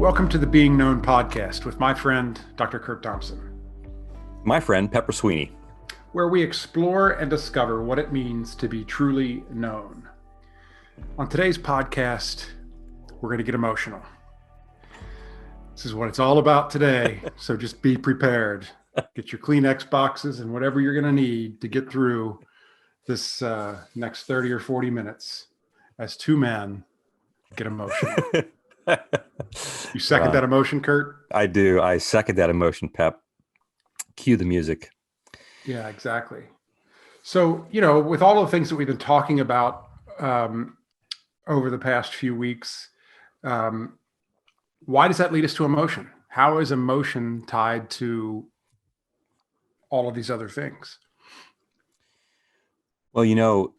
Welcome to the Being Known podcast with my friend, Dr. Kurt Thompson, My friend, Pepper Sweeney. where we explore and discover what it means to be truly known. On today's podcast, we're going to get emotional. This is what it's all about today, so just be prepared. Get your Kleenex boxes and whatever you're going to need to get through this next 30 or 40 minutes as two men get emotional. You second that emotion, Kurt? I do. I second that emotion, Pep. Cue the music. Yeah, exactly. So, with all the things that we've been talking about over the past few weeks, why does that lead us to emotion? How is emotion tied to all of these other things? Well,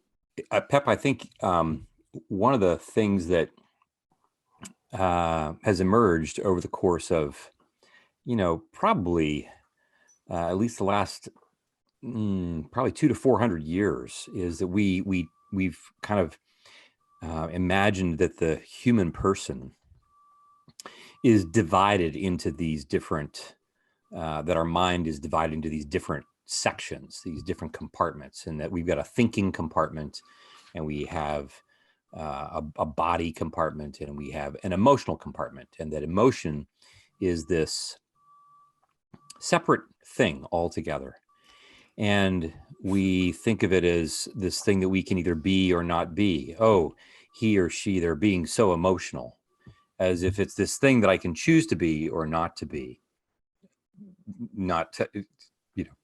Pep, I think one of the things that has emerged over the course of, probably at least the last probably 200 to 400 years is that we've kind of imagined that the human person is divided into these different, that our mind is divided into these different sections, these different compartments, and that we've got a thinking compartment, and we have a body compartment, and we have an emotional compartment, and that emotion is this separate thing altogether. And we think of it as this thing that we can either be or not be. Oh, he or she, they're being so emotional, as if it's this thing that I can choose to be or not to be, not to,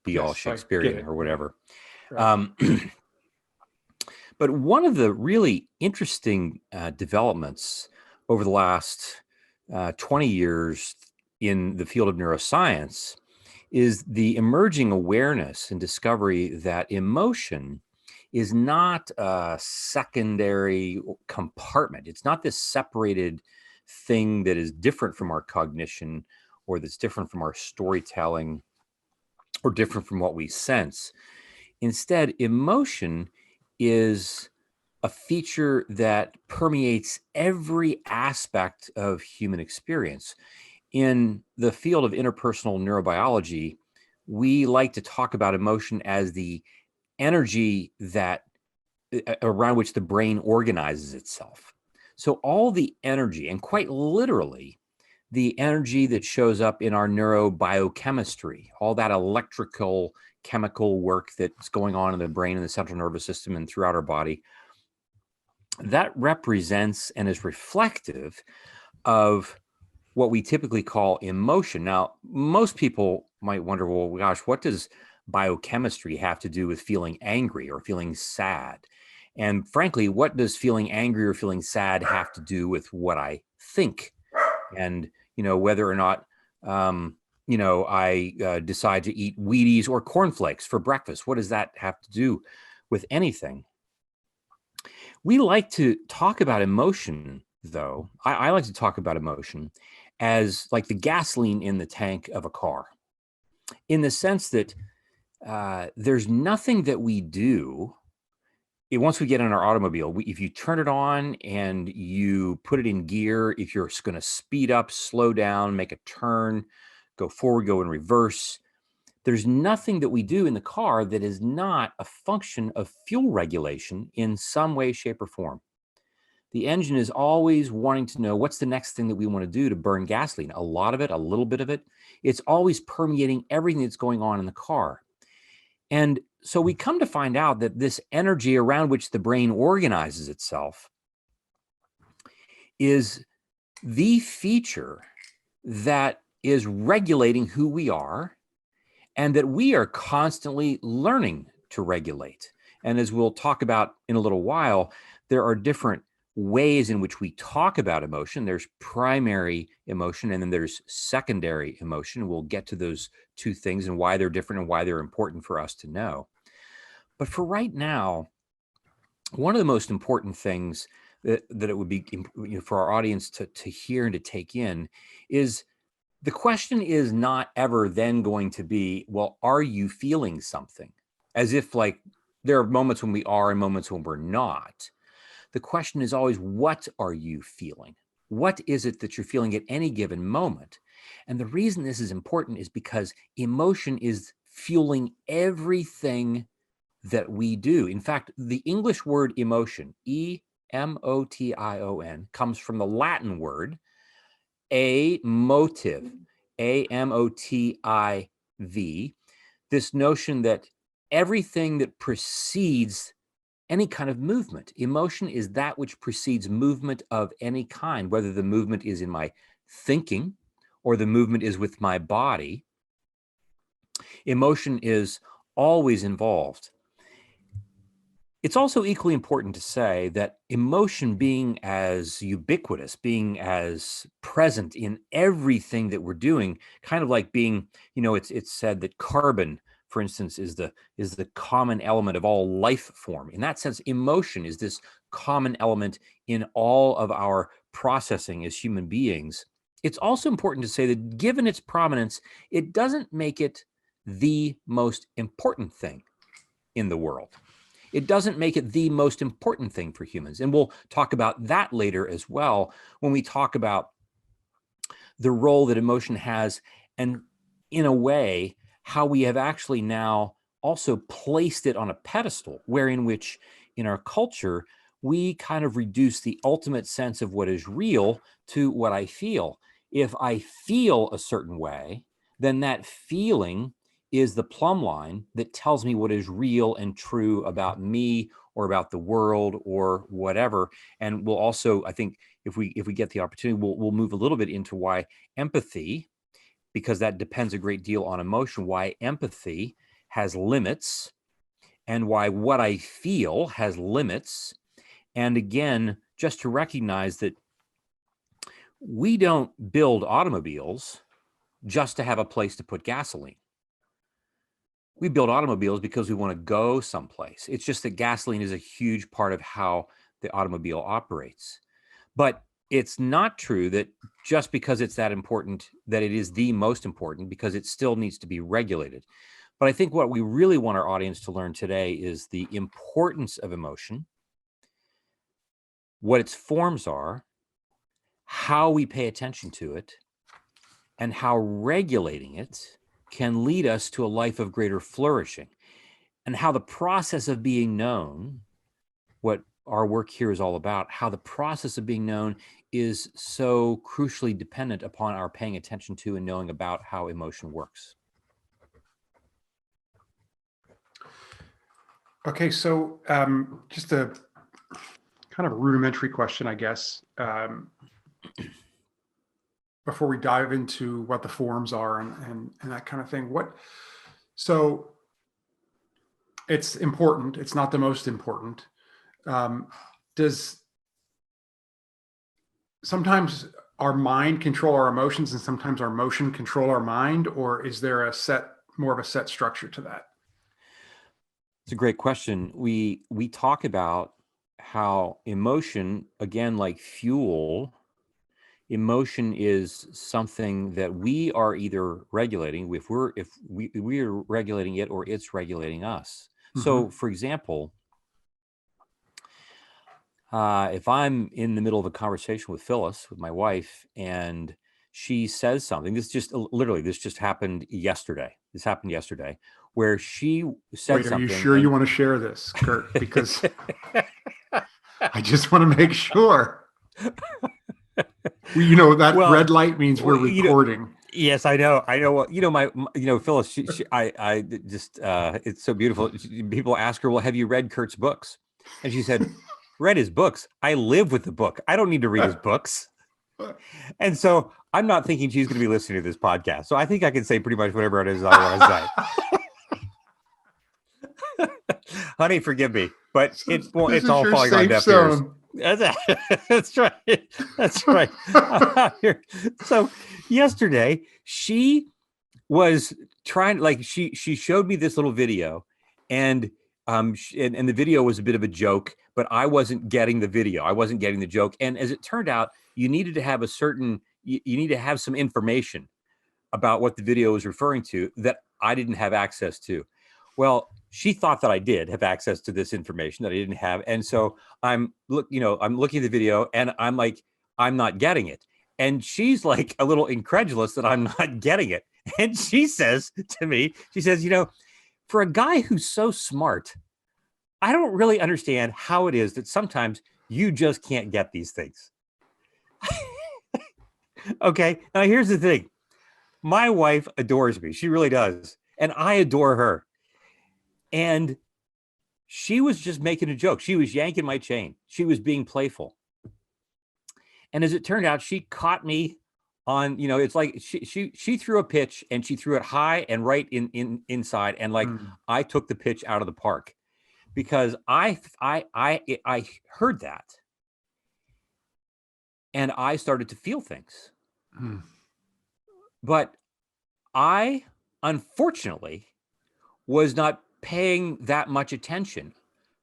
be all Shakespearean or whatever. Right. But one of the really interesting developments over the last 20 years in the field of neuroscience is the emerging awareness and discovery that emotion is not a secondary compartment. It's not this separated thing that is different from our cognition, or that's different from our storytelling, or different from what we sense. Instead, emotion is a feature that permeates every aspect of human experience. In the field of interpersonal neurobiology, we like to talk about emotion as the energy that around which the brain organizes itself. So all the energy, and quite literally, the energy that shows up in our neurobiochemistry, all that electrical chemical work that's going on in the brain and the central nervous system and throughout our body, that represents and is reflective of what we typically call emotion. Now, most people might wonder, well, gosh, what does biochemistry have to do with feeling angry or feeling sad? And frankly, what does feeling angry or feeling sad have to do with what I think? And, whether or not, I decide to eat Wheaties or cornflakes for breakfast, what does that have to do with anything? We like to talk about emotion, though. I like to talk about emotion as like the gasoline in the tank of a car, in the sense that there's nothing that we do. Once we get in our automobile, if you turn it on and you put it in gear, if you're going to speed up, slow down, make a turn, go forward, go in reverse, there's nothing that we do in the car that is not a function of fuel regulation in some way, shape, or form. The engine is always wanting to know what's the next thing that we want to do to burn gasoline. A lot of it, a little bit of it. It's always permeating everything that's going on in the car. And so we come to find out that this energy around which the brain organizes itself is the feature that is regulating who we are, and that we are constantly learning to regulate. And as we'll talk about in a little while, there are different ways in which we talk about emotion. There's primary emotion, and then there's secondary emotion. We'll get to those two things and why they're different and why they're important for us to know. But for right now, one of the most important things that it would be for our audience to hear and to take in is the question is not ever then going to be, well, are you feeling something? As if like there are moments when we are and moments when we're not. The question is always, what are you feeling? What is it that you're feeling at any given moment? And the reason this is important is because emotion is fueling everything that we do. In fact, the English word emotion, emotion, comes from the Latin word motive, amotiv. This notion that everything that precedes any kind of movement, emotion is that which precedes movement of any kind, whether the movement is in my thinking or the movement is with my body. Emotion is always involved. It's also equally important to say that emotion being as ubiquitous, being as present in everything that we're doing, kind of like being, it's said that carbon, for instance, is the common element of all life form. In that sense, emotion is this common element in all of our processing as human beings. It's also important to say that given its prominence, it doesn't make it the most important thing in the world. It doesn't make it the most important thing for humans. And we'll talk about that later as well when we talk about the role that emotion has, and in a way, how we have actually now also placed it on a pedestal, wherein which in our culture, we kind of reduce the ultimate sense of what is real to what I feel. If I feel a certain way, then that feeling is the plumb line that tells me what is real and true about me or about the world or whatever. And we'll also, I think, if we get the opportunity, we'll move a little bit into why empathy, because that depends a great deal on emotion, why empathy has limits and why what I feel has limits. And again, just to recognize that we don't build automobiles just to have a place to put gasoline. We build automobiles because we want to go someplace. It's just that gasoline is a huge part of how the automobile operates. But it's not true that just because it's that important, that it is the most important, because it still needs to be regulated. But I think what we really want our audience to learn today is the importance of emotion, what its forms are, how we pay attention to it, and how regulating it can lead us to a life of greater flourishing, and how the process of being known, what our work here is all about, how the process of being known is so crucially dependent upon our paying attention to and knowing about how emotion works. Okay, so just a kind of a rudimentary question, I guess, before we dive into what the forms are and that kind of thing. So it's important. It's not the most important. Does sometimes our mind control our emotions and sometimes our emotion control our mind, or is there more of a set structure to that? It's a great question. We talk about how emotion, again, like fuel, emotion is something that we are either regulating. If we are regulating it, or it's regulating us. Mm-hmm. So, for example, if I'm in the middle of a conversation with Phyllis, with my wife, and she says something, this just happened yesterday. This happened yesterday, where she said something. Are you sure you want to share this, Kurt? Because I just want to make sure. That red light means we're recording. Yes, I know. Well, Phyllis, I just, it's so beautiful. People ask her, well, have you read Kurt's books? And she said, read his books. I live with the book. I don't need to read his books. And so I'm not thinking she's going to be listening to this podcast. So I think I can say pretty much whatever it is I want to say. Honey, forgive me, but it's all falling on deaf ears. That's right. That's right. So yesterday she was trying, she showed me this little video, and the video was a bit of a joke, but I wasn't getting the video. I wasn't getting the joke. And as it turned out, you needed to have you need to have some information about what the video was referring to that I didn't have access to. Well, she thought that I did have access to this information that I didn't have. And so I'm looking at the video, and I'm like, I'm not getting it. And she's like a little incredulous that I'm not getting it. And she says to me, she says, for a guy who's so smart, I don't really understand how it is that sometimes you just can't get these things. Okay. Now here's the thing. My wife adores me. She really does. And I adore her. And she was just making a joke. She was yanking my chain. She was being playful. And as it turned out, she caught me on, it's like she threw a pitch and she threw it high and right inside. And like, I took the pitch out of the park because I heard that. And I started to feel things. But I, unfortunately, was not paying that much attention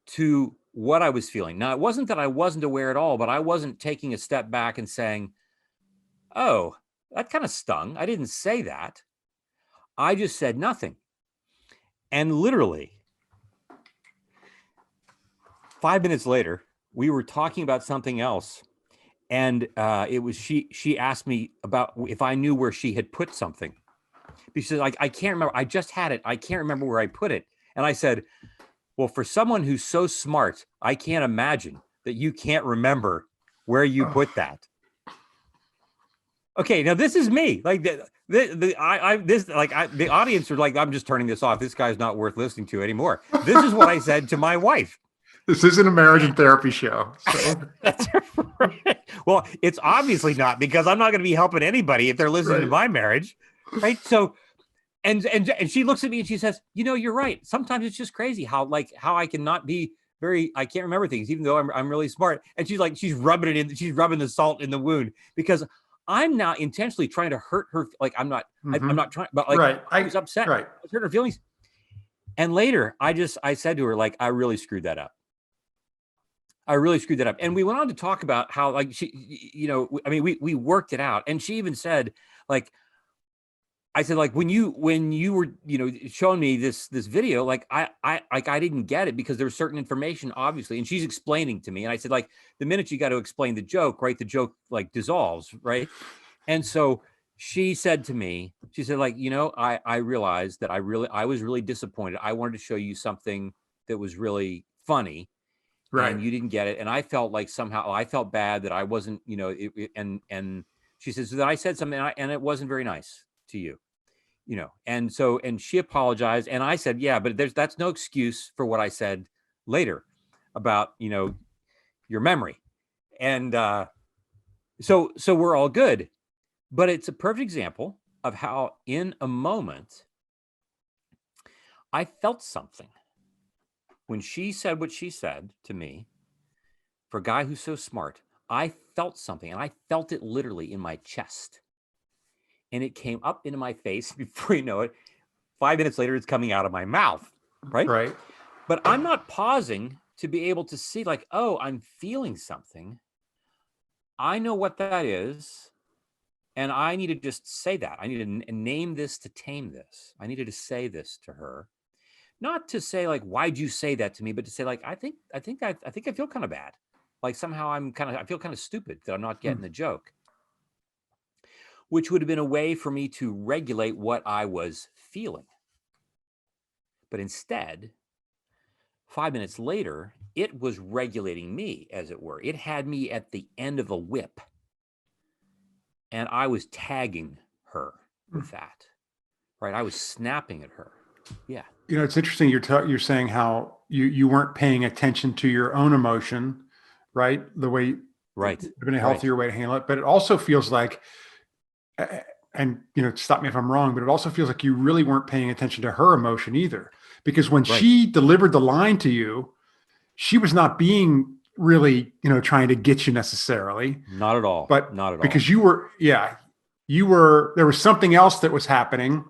to what I was feeling. Now, it wasn't that I wasn't aware at all, but I wasn't taking a step back and saying, oh, that kind of stung. I didn't say that. I just said nothing. And literally 5 minutes later, we were talking about something else. And it was she asked me about if I knew where she had put something. Because like, I can't remember. I just had it. I can't remember where I put it. And I said, well, for someone who's so smart, I can't imagine that you can't remember where you put that. Okay, now this is me. Like the audience are like, I'm just turning this off. This guy's not worth listening to anymore. This is what I said to my wife. This isn't a marriage and therapy show. So. That's right. Well, it's obviously not, because I'm not going to be helping anybody if they're listening to my marriage, right? So, and she looks at me and she says, you're right. Sometimes it's just crazy how I cannot be I can't remember things, even though I'm really smart. And she's rubbing it in. She's rubbing the salt in the wound because I'm now intentionally trying to hurt her. Like I'm not trying, but like I was upset. Right. I hurt her feelings. And later I said to her, like, I really screwed that up. And we went on to talk about how, like, she, we worked it out. And she even said, like, I said, like, when you were, showing me this video, like, I didn't get it because there was certain information, obviously. And she's explaining to me. And I said, like, the minute you got to explain the joke, right, the joke, like, dissolves, right? And so she said to me, she said, like, I realized that I was really disappointed. I wanted to show you something that was really funny. Right. And you didn't get it. And I felt like somehow I felt bad that I wasn't, and she says that I said something and it wasn't very nice to you, and she apologized. And I said, yeah, but that's no excuse for what I said later about, your memory. And so we're all good. But it's a perfect example of how in a moment I felt something. When she said what she said to me, for a guy who's so smart, I felt something, and I felt it literally in my chest. And it came up into my face. Before you know it, 5 minutes later, it's coming out of my mouth, right? Right. But I'm not pausing to be able to see, like, oh, I'm feeling something. I know what that is, and I need to just say that. I need to name this to tame this. I needed to say this to her. Not to say, like, why'd you say that to me, but to say, like, I think I feel kind of bad. Like somehow I feel kind of stupid that I'm not getting the joke, which would have been a way for me to regulate what I was feeling. But instead, 5 minutes later, it was regulating me, as it were. It had me at the end of a whip. And I was tagging her with that, right? I was snapping at her. Yeah. It's interesting. You're saying how you weren't paying attention to your own emotion, right? The way, right, would have been a healthier way to handle it. But it also feels like, and stop me if I'm wrong, but it also feels like you really weren't paying attention to her emotion either, because when she delivered the line to you, she was not being really, trying to get you necessarily. Not at all. But not at all. Because you were, there was something else that was happening.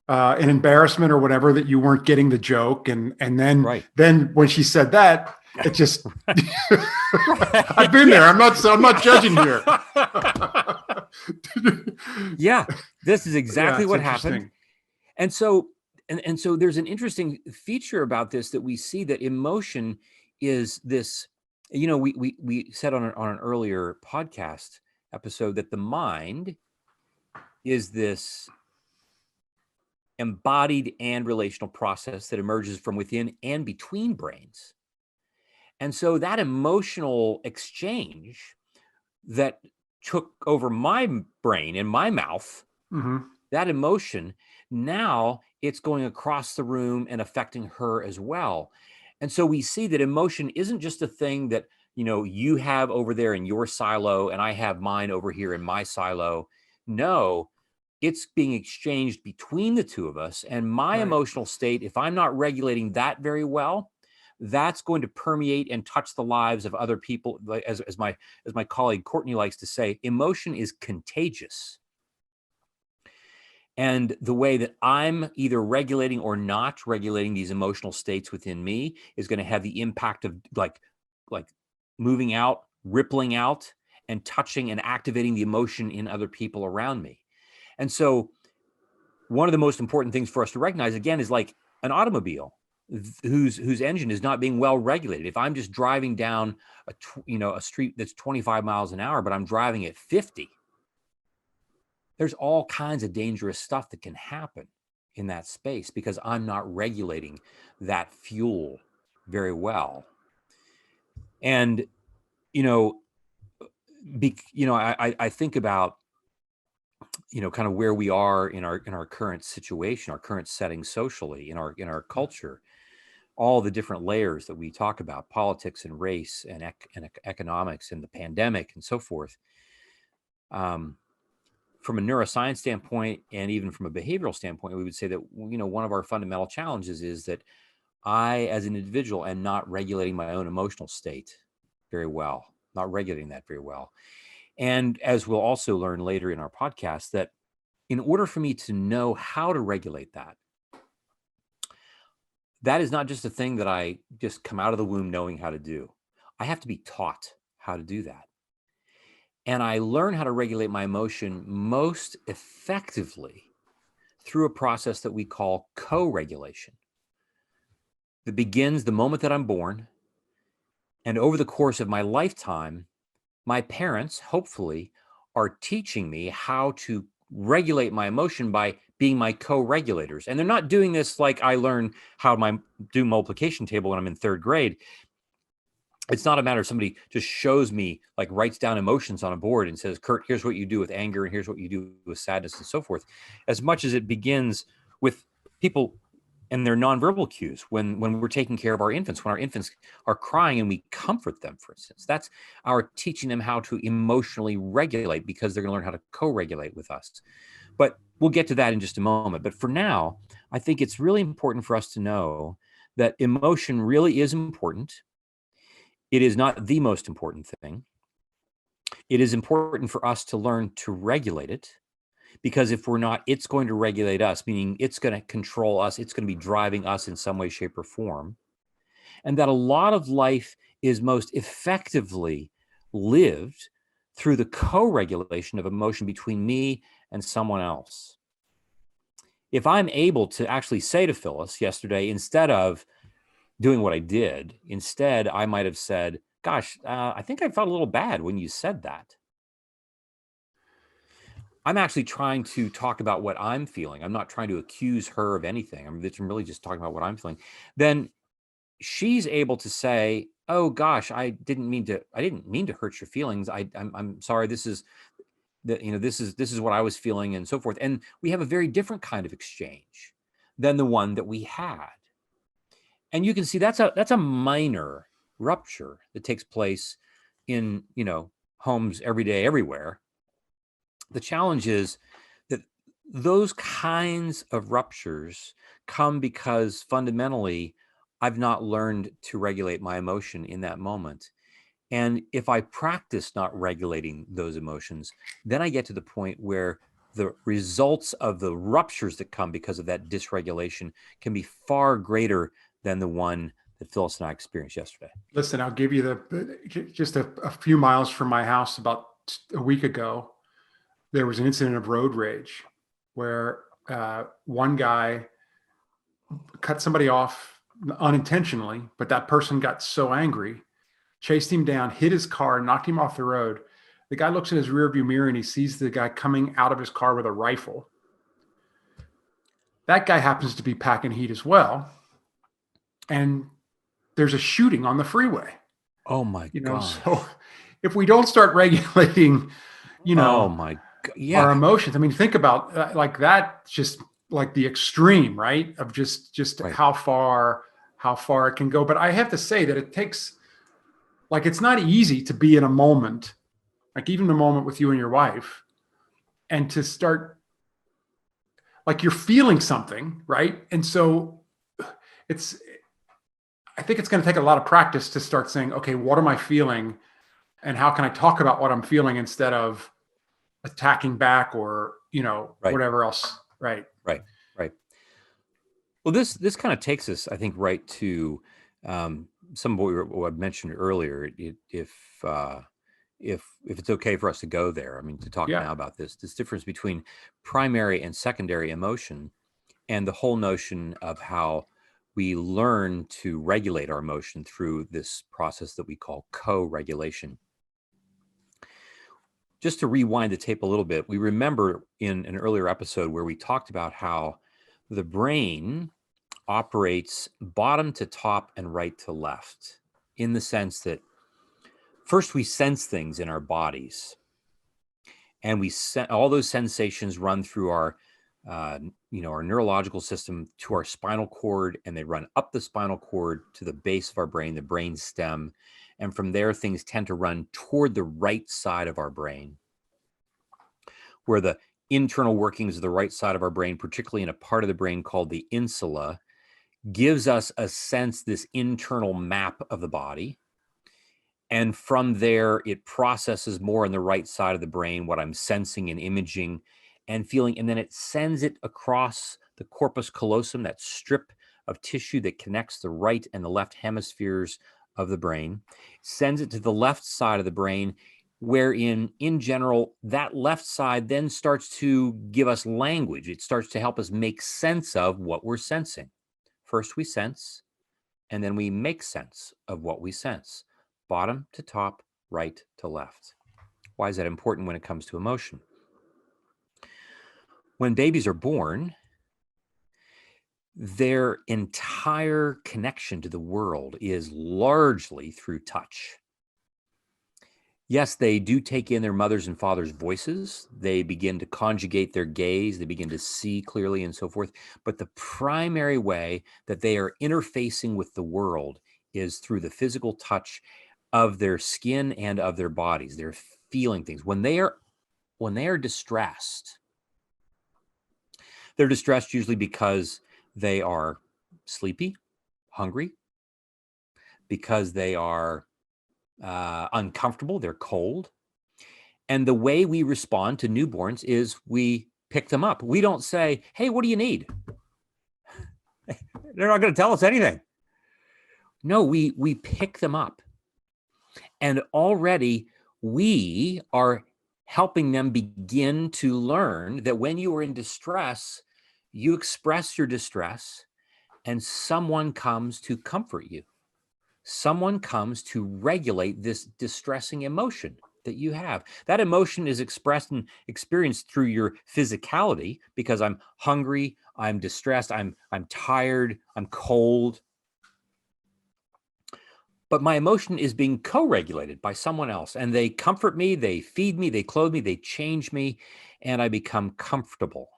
An embarrassment or whatever, that you weren't getting the joke. And then when she said that, it just, I've been there. I'm not judging here. Yeah, this is exactly what happened. And so there's an interesting feature about this, that we see that emotion is this, We said on an earlier podcast episode that the mind is this embodied and relational process that emerges from within and between brains. And so that emotional exchange that took over my brain and my mouth, that emotion, now it's going across the room and affecting her as well. And so we see that emotion isn't just a thing that, you have over there in your silo and I have mine over here in my silo. No, it's being exchanged between the two of us. And my Right. emotional state, if I'm not regulating that very well, that's going to permeate and touch the lives of other people. Like as my colleague Courtney likes to say, emotion is contagious. And the way that I'm either regulating or not regulating these emotional states within me is going to have the impact of like moving out, rippling out, and touching and activating the emotion in other people around me. And so one of the most important things for us to recognize, again, is like an automobile whose engine is not being well regulated. If I'm just driving down a street that's 25 miles an hour, but I'm driving at 50, there's all kinds of dangerous stuff that can happen in that space because I'm not regulating that fuel very well. And, I think about, kind of where we are in our current situation, our current setting socially, in our culture, all the different layers that we talk about, politics and race and economics and the pandemic and so forth. From a neuroscience standpoint and even from a behavioral standpoint, we would say that, one of our fundamental challenges is that I, as an individual, am not regulating my own emotional state very well, not regulating that very well. And as we'll also learn later in our podcast, that in order for me to know how to regulate that, that is not just a thing that I just come out of the womb knowing how to do. I have to be taught how to do that. And I learn how to regulate my emotion most effectively through a process that we call co-regulation. That begins the moment that I'm born. And over the course of my lifetime, my parents, hopefully, are teaching me how to regulate my emotion by being my co-regulators. And they're not doing this like I learn how to do multiplication table when I'm in third grade. It's not a matter of somebody just shows me, like writes down emotions on a board and says, Kurt, here's what you do with anger and here's what you do with sadness and so forth. As much as it begins with people and their nonverbal cues when we're taking care of our infants, when our infants are crying and we comfort them, for instance, that's our teaching them how to emotionally regulate because they're going to learn how to co-regulate with us. But we'll get to that in just a moment. But for now, I think it's really important for us to know that emotion really is important. It is not the most important thing. It is important for us to learn to regulate it, because if we're not, it's going to regulate us, meaning it's going to control us. It's going to be driving us in some way, shape, or form. And that a lot of life is most effectively lived through the co-regulation of emotion between me and someone else. If I'm able to actually say to Phyllis yesterday, instead of doing what I did, instead, I might have said, gosh, I think I felt a little bad when you said that. I'm actually trying to talk about what I'm feeling. I'm not trying to accuse her of anything. I'm really just talking about what I'm feeling. Then she's able to say, "Oh gosh, I didn't mean to hurt your feelings. I'm sorry. This is this is what I was feeling and so forth." And we have a very different kind of exchange than the one that we had. And you can see that's a minor rupture that takes place in, homes every day, everywhere. The challenge is that those kinds of ruptures come because fundamentally I've not learned to regulate my emotion in that moment. And if I practice not regulating those emotions, then I get to the point where the results of the ruptures that come because of that dysregulation can be far greater than the one that Phyllis and I experienced yesterday. Listen, I'll give you just a few miles from my house. About a week ago, there was an incident of road rage where one guy cut somebody off unintentionally, but that person got so angry chased him down, hit his car, knocked him off the road. The guy looks in his rearview mirror and he sees the guy coming out of his car with a rifle. That guy happens to be packing heat as well. And there's a shooting on the freeway. Oh my gosh. So if we don't start regulating, Oh my God. Yeah. our emotions, I mean, think about like that, just like the extreme, right? Of just Right. how far it can go. But I have to say that it takes, like, it's not easy to be in a moment, like even the moment with you and your wife, and to start, like, you're feeling something, right? And so I think it's going to take a lot of practice to start saying, okay, what am I feeling? And how can I talk about what I'm feeling instead of attacking back or, Right. whatever else. Right. Right. Right. Well, this kind of takes us, I think, right to some of what I mentioned earlier. If it's okay for us to go there, I mean, to talk Yeah. now about this difference between primary and secondary emotion, and the whole notion of how we learn to regulate our emotion through this process that we call co-regulation. Just to rewind the tape a little bit, we remember in an earlier episode where we talked about how the brain operates bottom to top and right to left, in the sense that first we sense things in our bodies, and all those sensations run through our our neurological system to our spinal cord, and they run up the spinal cord to the base of our brain, the brain stem. And from there, things tend to run toward the right side of our brain, where the internal workings of the right side of our brain, particularly in a part of the brain called the insula, gives us a sense, this internal map of the body. And from there, it processes more on the right side of the brain, what I'm sensing and imaging and feeling. And then it sends it across the corpus callosum, that strip of tissue that connects the right and the left hemispheres of the brain, sends it to the left side of the brain, wherein, in general, that left side then starts to give us language. It starts to help us make sense of what we're sensing. First we sense, and then we make sense of what we sense. Bottom to top, right to left. Why is that important when it comes to emotion? When babies are born, their entire connection to the world is largely through touch. Yes, they do take in their mother's and father's voices. They begin to conjugate their gaze. They begin to see clearly and so forth. But the primary way that they are interfacing with the world is through the physical touch of their skin and of their bodies. They're feeling things. When they are distressed, they're distressed usually because they are sleepy, hungry, because they are uncomfortable, they're cold. And the way we respond to newborns is we pick them up. We don't say, hey, what do you need? They're not going to tell us anything. No, we pick them up. And already we are helping them begin to learn that when you are in distress, you express your distress and someone comes to comfort you. Someone comes to regulate this distressing emotion that you have. That emotion is expressed and experienced through your physicality, because I'm hungry, I'm distressed, I'm tired, I'm cold. But my emotion is being co-regulated by someone else, and they comfort me, they feed me, they clothe me, they change me, and I become comfortable.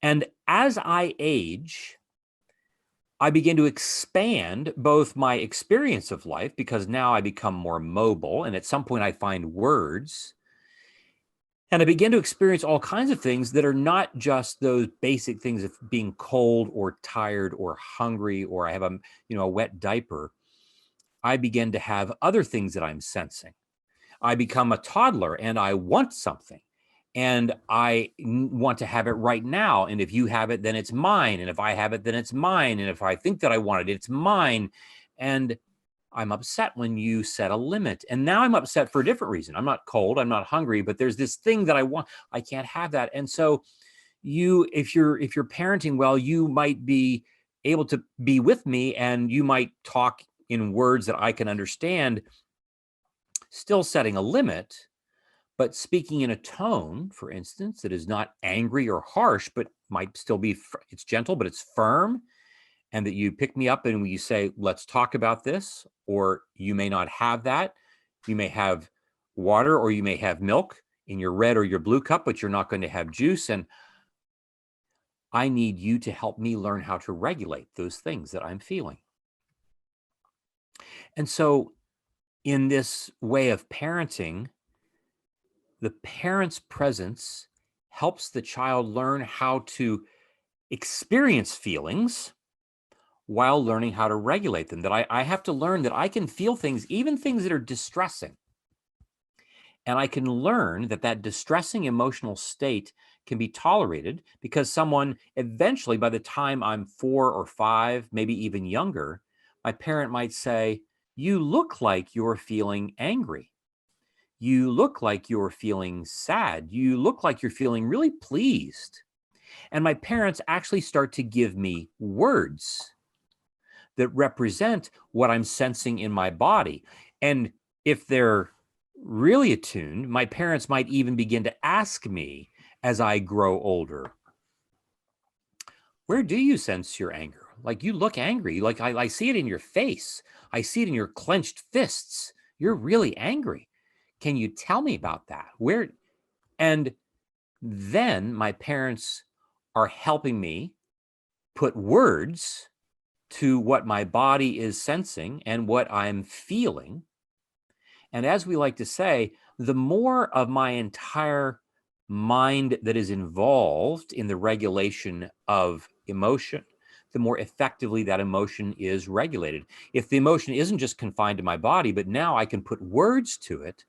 And as I age, I begin to expand both my experience of life, because now I become more mobile, and at some point I find words, and I begin to experience all kinds of things that are not just those basic things of being cold or tired or hungry, or I have a wet diaper. I begin to have other things that I'm sensing. I become a toddler and I want something, and I want to have it right now. And if you have it, then it's mine. And if I have it, then it's mine. And if I think that I want it, it's mine. And I'm upset when you set a limit. And now I'm upset for a different reason. I'm not cold, I'm not hungry, but there's this thing that I want. I can't have that. And so if you're parenting well, you might be able to be with me, and you might talk in words that I can understand, still setting a limit, but speaking in a tone, for instance, that is not angry or harsh, but might still be, it's gentle, but it's firm. And that you pick me up and you say, let's talk about this, or you may not have that. You may have water or you may have milk in your red or your blue cup, but you're not going to have juice. And I need you to help me learn how to regulate those things that I'm feeling. And so in this way of parenting, the parent's presence helps the child learn how to experience feelings while learning how to regulate them. That I have to learn that I can feel things, even things that are distressing. And I can learn that that distressing emotional state can be tolerated because someone eventually, by the time I'm 4 or 5, maybe even younger, my parent might say, you look like you're feeling angry. You look like you're feeling sad. You look like you're feeling really pleased. And my parents actually start to give me words that represent what I'm sensing in my body. And if they're really attuned, my parents might even begin to ask me as I grow older, where do you sense your anger? Like, you look angry. Like, I see it in your face. I see it in your clenched fists. You're really angry. Can you tell me about that? Where? And then my parents are helping me put words to what my body is sensing and what I'm feeling. And as we like to say, the more of my entire mind that is involved in the regulation of emotion, the more effectively that emotion is regulated. If the emotion isn't just confined to my body, but now I can put words to it,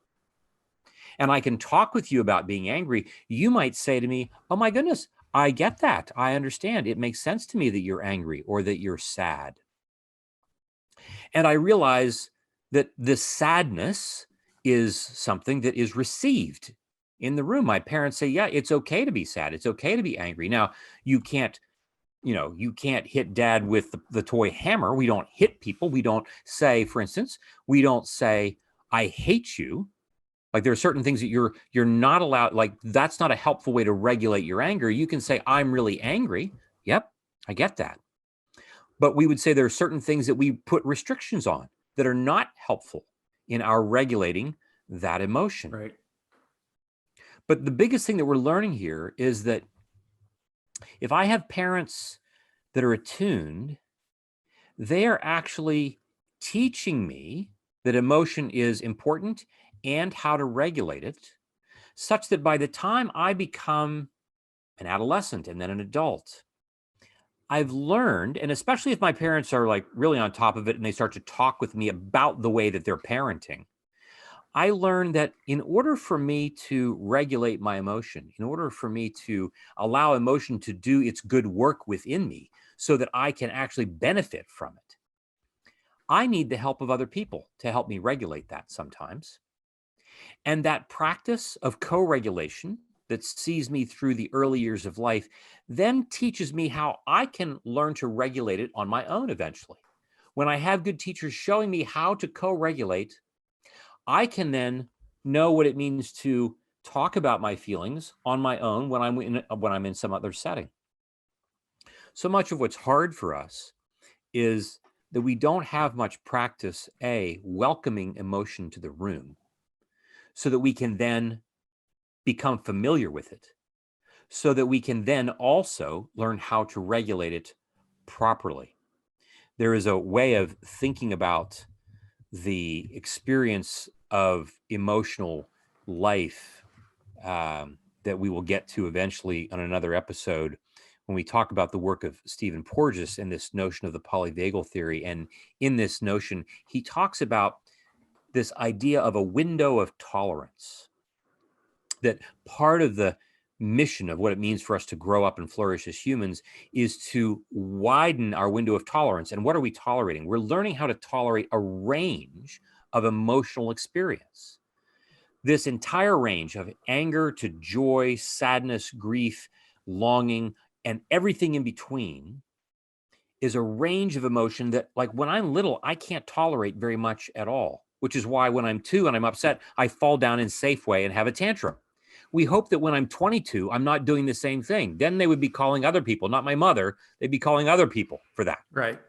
and I can talk with you about being angry, you might say to me, oh my goodness, I get that. I understand. It makes sense to me that you're angry or that you're sad. And I realize that this sadness is something that is received in the room. My parents say, yeah, it's okay to be sad. It's okay to be angry. Now, you can't hit dad with the toy hammer. We don't hit people. We don't say, for instance, we don't say, I hate you. Like, there are certain things that you're not allowed, like, that's not a helpful way to regulate your anger. You can say, I'm really angry. Yep, I get that. But we would say there are certain things that we put restrictions on that are not helpful in our regulating that emotion. Right. But the biggest thing that we're learning here is that if I have parents that are attuned, they are actually teaching me that emotion is important and how to regulate it, such that by the time I become an adolescent and then an adult, I've learned, and especially if my parents are like really on top of it and they start to talk with me about the way that they're parenting, I learned that in order for me to regulate my emotion, in order for me to allow emotion to do its good work within me so that I can actually benefit from it, I need the help of other people to help me regulate that sometimes. And that practice of co-regulation that sees me through the early years of life then teaches me how I can learn to regulate it on my own eventually. When I have good teachers showing me how to co-regulate, I can then know what it means to talk about my feelings on my own when I'm in some other setting. So much of what's hard for us is that we don't have much practice, welcoming emotion to the room so that we can then become familiar with it, so that we can then also learn how to regulate it properly. There is a way of thinking about the experience of emotional life that we will get to eventually on another episode when we talk about the work of Stephen Porges and this notion of the polyvagal theory. And in this notion, he talks about this idea of a window of tolerance, that part of the mission of what it means for us to grow up and flourish as humans is to widen our window of tolerance. And what are we tolerating? We're learning how to tolerate a range of emotional experience. This entire range of anger to joy, sadness, grief, longing, and everything in between is a range of emotion that, like, when I'm little, I can't tolerate very much at all, which is why when I'm 2 and I'm upset, I fall down in Safeway and have a tantrum. We hope that when I'm 22, I'm not doing the same thing. Then they would be calling other people, not my mother. They'd be calling other people for that. Right.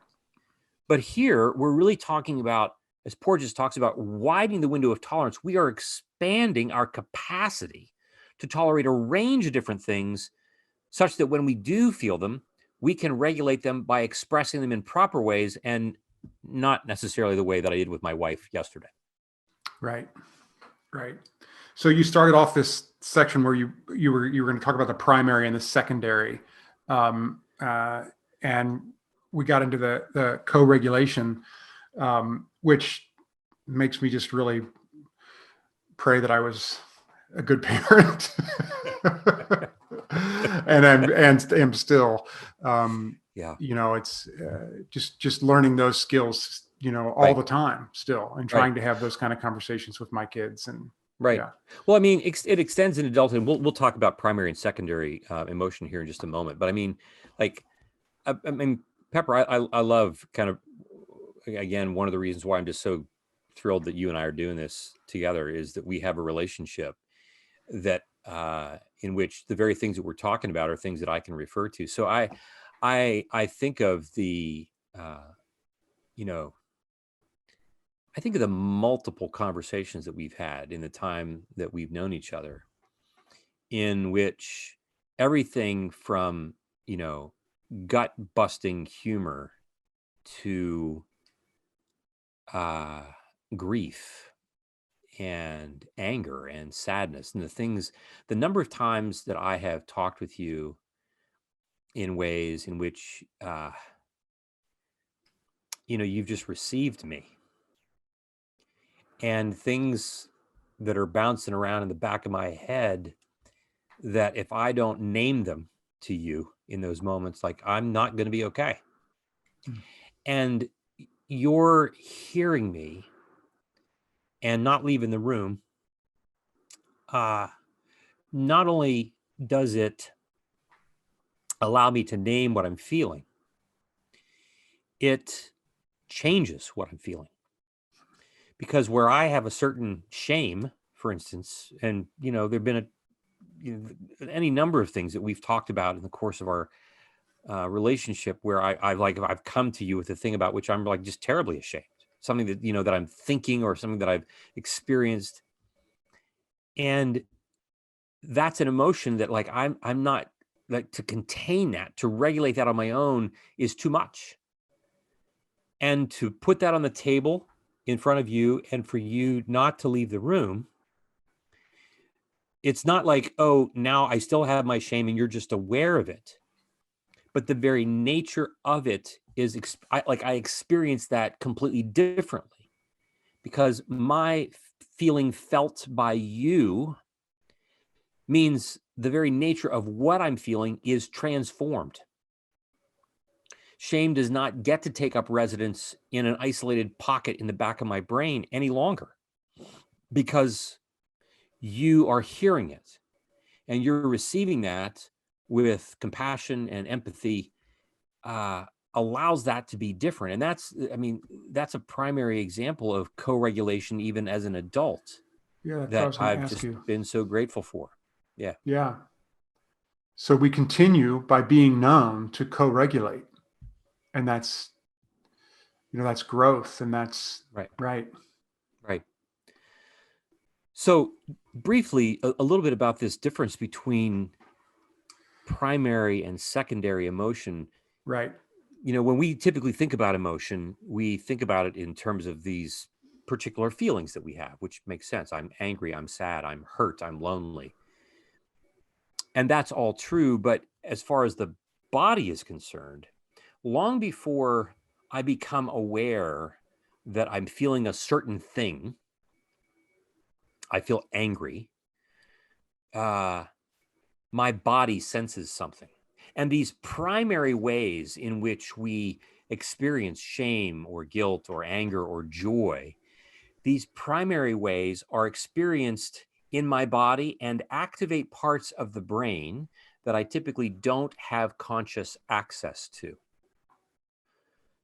But here, we're really talking about, as Porges talks about, widening the window of tolerance. We are expanding our capacity to tolerate a range of different things, such that when we do feel them, we can regulate them by expressing them in proper ways, and not necessarily the way that I did with my wife yesterday. Right. Right. So you started off this section where you were going to talk about the primary and the secondary, and we got into the co-regulation, which makes me just really pray that I was a good parent, and am still. Yeah. It's just learning those skills, all Right. the time still, and trying to have those kind of conversations with my kids. And Right. yeah. Well, I mean, it extends in adulthood. And we'll talk about primary and secondary emotion here in just a moment. But I mean, like, I mean, Pepper, I love, kind of, again, one of the reasons why I'm just so thrilled that you and I are doing this together is that we have a relationship that in which the very things that we're talking about are things that I can refer to. So I think of the I think of the multiple conversations that we've had in the time that we've known each other, in which everything from, gut busting humor to grief and anger and sadness, and the number of times that I have talked with you in ways in which, you've just received me, and things that are bouncing around in the back of my head that if I don't name them to you in those moments, like, I'm not going to be okay. And you're hearing me and not leaving the room. Not only does it allow me to name what I'm feeling, it changes what I'm feeling. Because where I have a certain shame, for instance, and, there've been any number of things that we've talked about in the course of our relationship where I've come to you with a thing about which I'm, like, just terribly ashamed, something that, that I'm thinking, or something that I've experienced. And that's an emotion that, like, I'm not, like, to contain that, to regulate that on my own is too much. And to put that on the table in front of you, and for you not to leave the room, it's not like, oh, now I still have my shame and you're just aware of it. But the very nature of it is, I experience that completely differently, because my feeling felt by you means the very nature of what I'm feeling is transformed. Shame does not get to take up residence in an isolated pocket in the back of my brain any longer, because you are hearing it and you're receiving that with compassion and empathy. Allows that to be different. And that's a primary example of co-regulation, even as an adult, Yeah, that's what I that was going to I've ask just you. been so grateful for. Yeah. Yeah. So we continue by being known to co-regulate, and that's growth, and that's Right. right. Right. So briefly, a little bit about this difference between primary and secondary emotion. Right. When we typically think about emotion, we think about it in terms of these particular feelings that we have, which makes sense. I'm angry, I'm sad, I'm hurt, I'm lonely. And that's all true. But as far as the body is concerned, long before I become aware that I'm feeling a certain thing, I feel angry, my body senses something. And these primary ways in which we experience shame or guilt or anger or joy, these primary ways are experienced in my body and activate parts of the brain that I typically don't have conscious access to.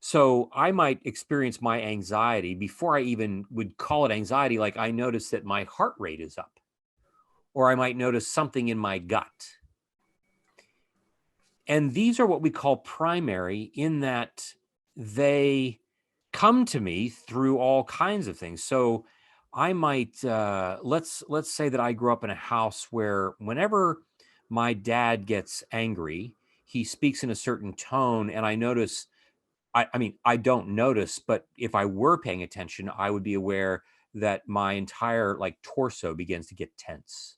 So I might experience my anxiety before I even would call it anxiety. Like I notice that my heart rate is up, or I might notice something in my gut. And these are what we call primary, in that they come to me through all kinds of things. So I might let's say that I grew up in a house where whenever my dad gets angry, he speaks in a certain tone, and I notice. I mean, I don't notice, but if I were paying attention, I would be aware that my entire like torso begins to get tense.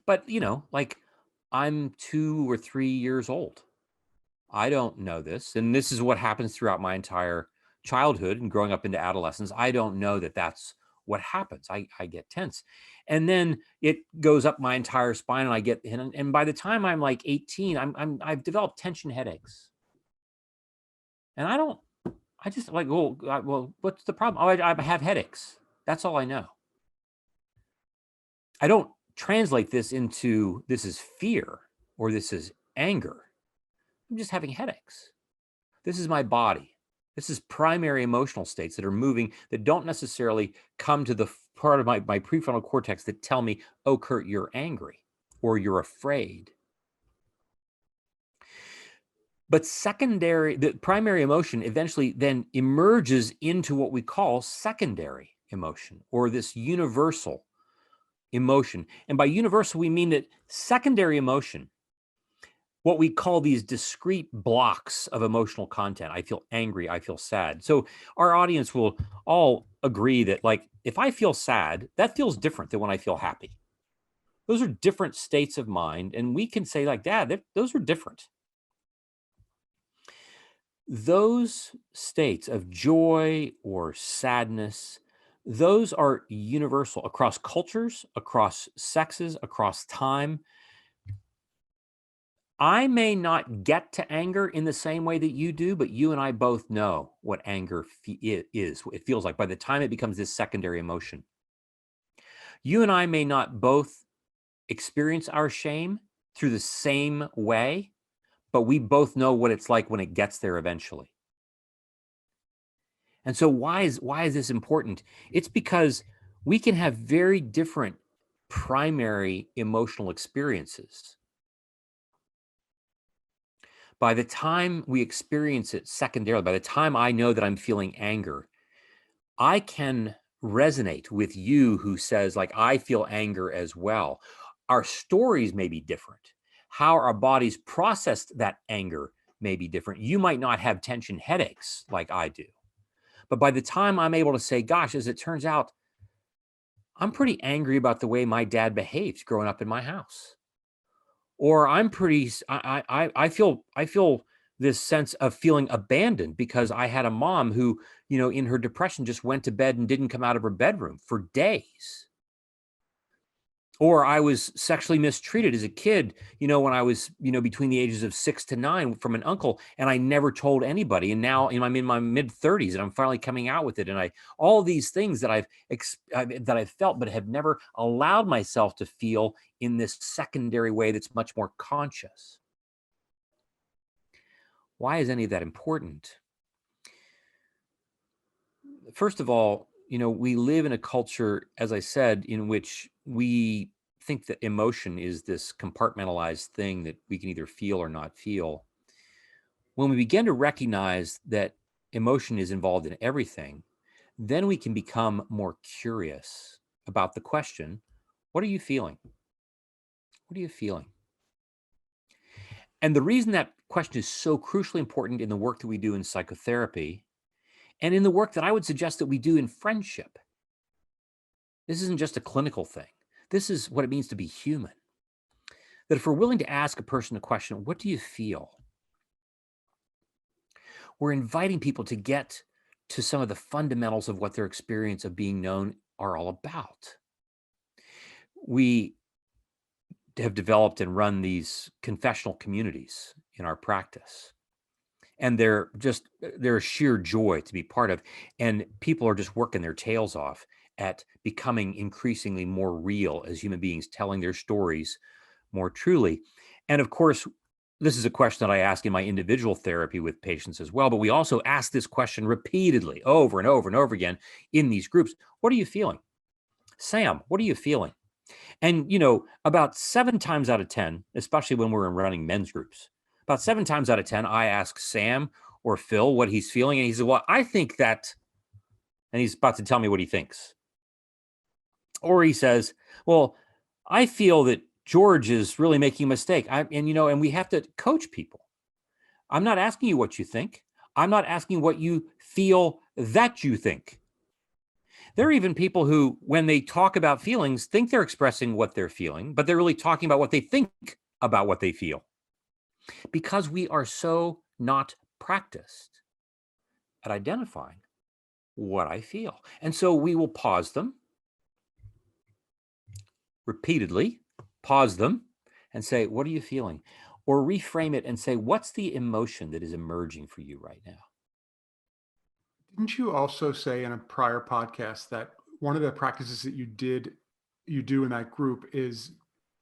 But like I'm 2 or 3 years old. I don't know this. And this is what happens throughout my entire childhood and growing up into adolescence. I don't know that that's what happens. I get tense. And then it goes up my entire spine, and I get, and by the time I'm like 18, I've developed tension headaches. And I just like, well, what's the problem? Oh, I have headaches. That's all I know. I don't translate this into this is fear or this is anger. I'm just having headaches. This is my body. This is primary emotional states that are moving, that don't necessarily come to the part of my prefrontal cortex that tell me, oh, Kurt, you're angry or you're afraid. But the primary emotion eventually then emerges into what we call secondary emotion, or this universal emotion. And by universal, we mean that secondary emotion, what we call these discrete blocks of emotional content. I feel angry, I feel sad. So our audience will all agree that, like, if I feel sad, that feels different than when I feel happy. Those are different states of mind. And we can say, like, Dad, those are different. Those states of joy or sadness, those are universal across cultures, across sexes, across time. I may not get to anger in the same way that you do, but you and I both know what anger is. It feels like by the time it becomes this secondary emotion. You and I may not both experience our shame through the same way, but we both know what it's like when it gets there eventually. And so why is this important? It's because we can have very different primary emotional experiences. By the time we experience it secondarily, by the time I know that I'm feeling anger, I can resonate with you who says, like, I feel anger as well. Our stories may be different. How our bodies processed that anger may be different. You might not have tension headaches like I do. But by the time I'm able to say, gosh, as it turns out, I'm pretty angry about the way my dad behaved growing up in my house. Or I'm pretty, I feel this sense of feeling abandoned because I had a mom who, in her depression just went to bed and didn't come out of her bedroom for days. Or I was sexually mistreated as a kid, when I was, between the ages of 6 to 9 from an uncle, and I never told anybody. And now, I'm in my mid 30s and I'm finally coming out with it. And all these things that I've felt, but have never allowed myself to feel in this secondary way that's much more conscious. Why is any of that important? First of all, we live in a culture, as I said, in which we think that emotion is this compartmentalized thing that we can either feel or not feel. When we begin to recognize that emotion is involved in everything, then we can become more curious about the question, what are you feeling? What are you feeling? And the reason that question is so crucially important in the work that we do in psychotherapy, and in the work that I would suggest that we do in friendship. This isn't just a clinical thing. This is what it means to be human. That if we're willing to ask a person a question, what do you feel? We're inviting people to get to some of the fundamentals of what their experience of being known are all about. We have developed and run these confessional communities in our practice. And they're a sheer joy to be part of. And people are just working their tails off at becoming increasingly more real as human beings, telling their stories more truly. And of course, This is a question that I ask in my individual therapy with patients as well, but we also ask this question repeatedly over and over and over again in these groups. What are you feeling? Sam, what are you feeling? And, about 7 times out of 10, especially when we're running men's groups, about 7 times out of 10, I ask Sam or Phil what he's feeling. And he says, well, I think that, and he's about to tell me what he thinks. Or he says, well, I feel that George is really making a mistake. And we have to coach people. I'm not asking you what you think. I'm not asking what you feel that you think. There are even people who, when they talk about feelings, think they're expressing what they're feeling, but they're really talking about what they think about what they feel. Because we are so not practiced at identifying what I feel. And so we will pause them repeatedly, pause them and say, what are you feeling? Or reframe it and say, what's the emotion that is emerging for you right now? Didn't you also say in a prior podcast that one of the practices that you do in that group is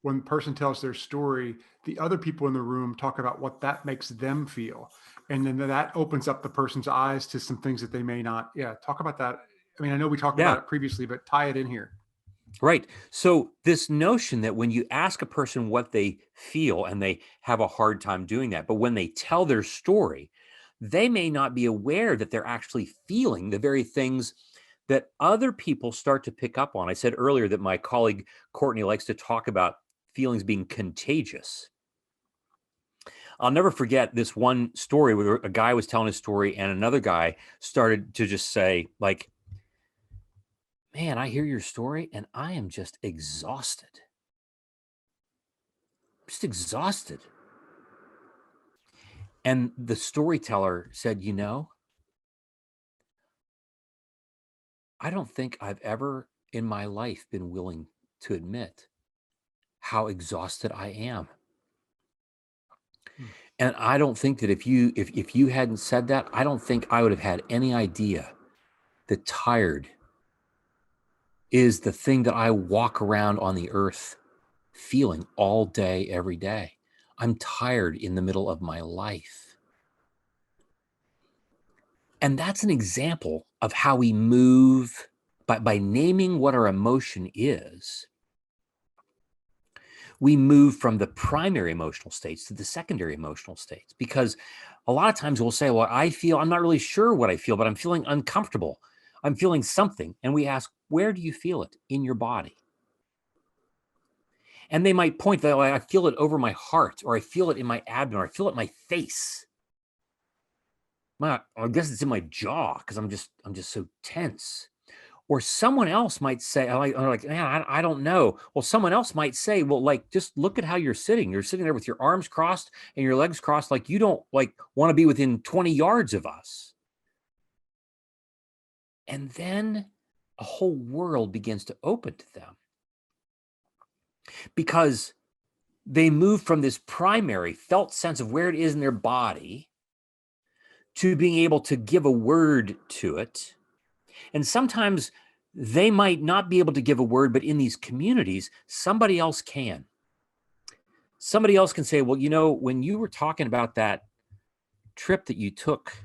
when the person tells their story, the other people in the room talk about what that makes them feel. And then that opens up the person's eyes to some things that they may not. Yeah. Talk about that. I mean, I know we talked about it previously, but tie it in here. Right. So this notion that when you ask a person what they feel, and they have a hard time doing that, but when they tell their story, they may not be aware that they're actually feeling the very things that other people start to pick up on. I said earlier that my colleague Courtney likes to talk about feelings being contagious. I'll never forget this one story where a guy was telling his story and another guy started to just say, like, man, I hear your story and I am just exhausted. Just exhausted. And the storyteller said, I don't think I've ever in my life been willing to admit how exhausted I am. And I don't think that if you hadn't said that, I don't think I would have had any idea that tired is the thing that I walk around on the earth feeling all day, every day. I'm tired in the middle of my life. And that's an example of how we move by naming what our emotion is. We move from the primary emotional states to the secondary emotional states, because a lot of times we'll say, well, I'm not really sure what I feel, but I'm feeling uncomfortable. I'm feeling something. And we ask, where do you feel it in your body? And they might point that, I feel it over my heart, or I feel it in my abdomen, or I feel it in my face. I guess it's in my jaw because I'm just so tense. Or someone else might say, like, man, I don't know. Well, someone else might say, well, like, just look at how you're sitting. You're sitting there with your arms crossed and your legs crossed, like you don't want to be within 20 yards of us. And then a whole world begins to open to them, because they move from this primary felt sense of where it is in their body to being able to give a word to it. And sometimes they might not be able to give a word, but in these communities, somebody else can. Somebody else can say, well, when you were talking about that trip that you took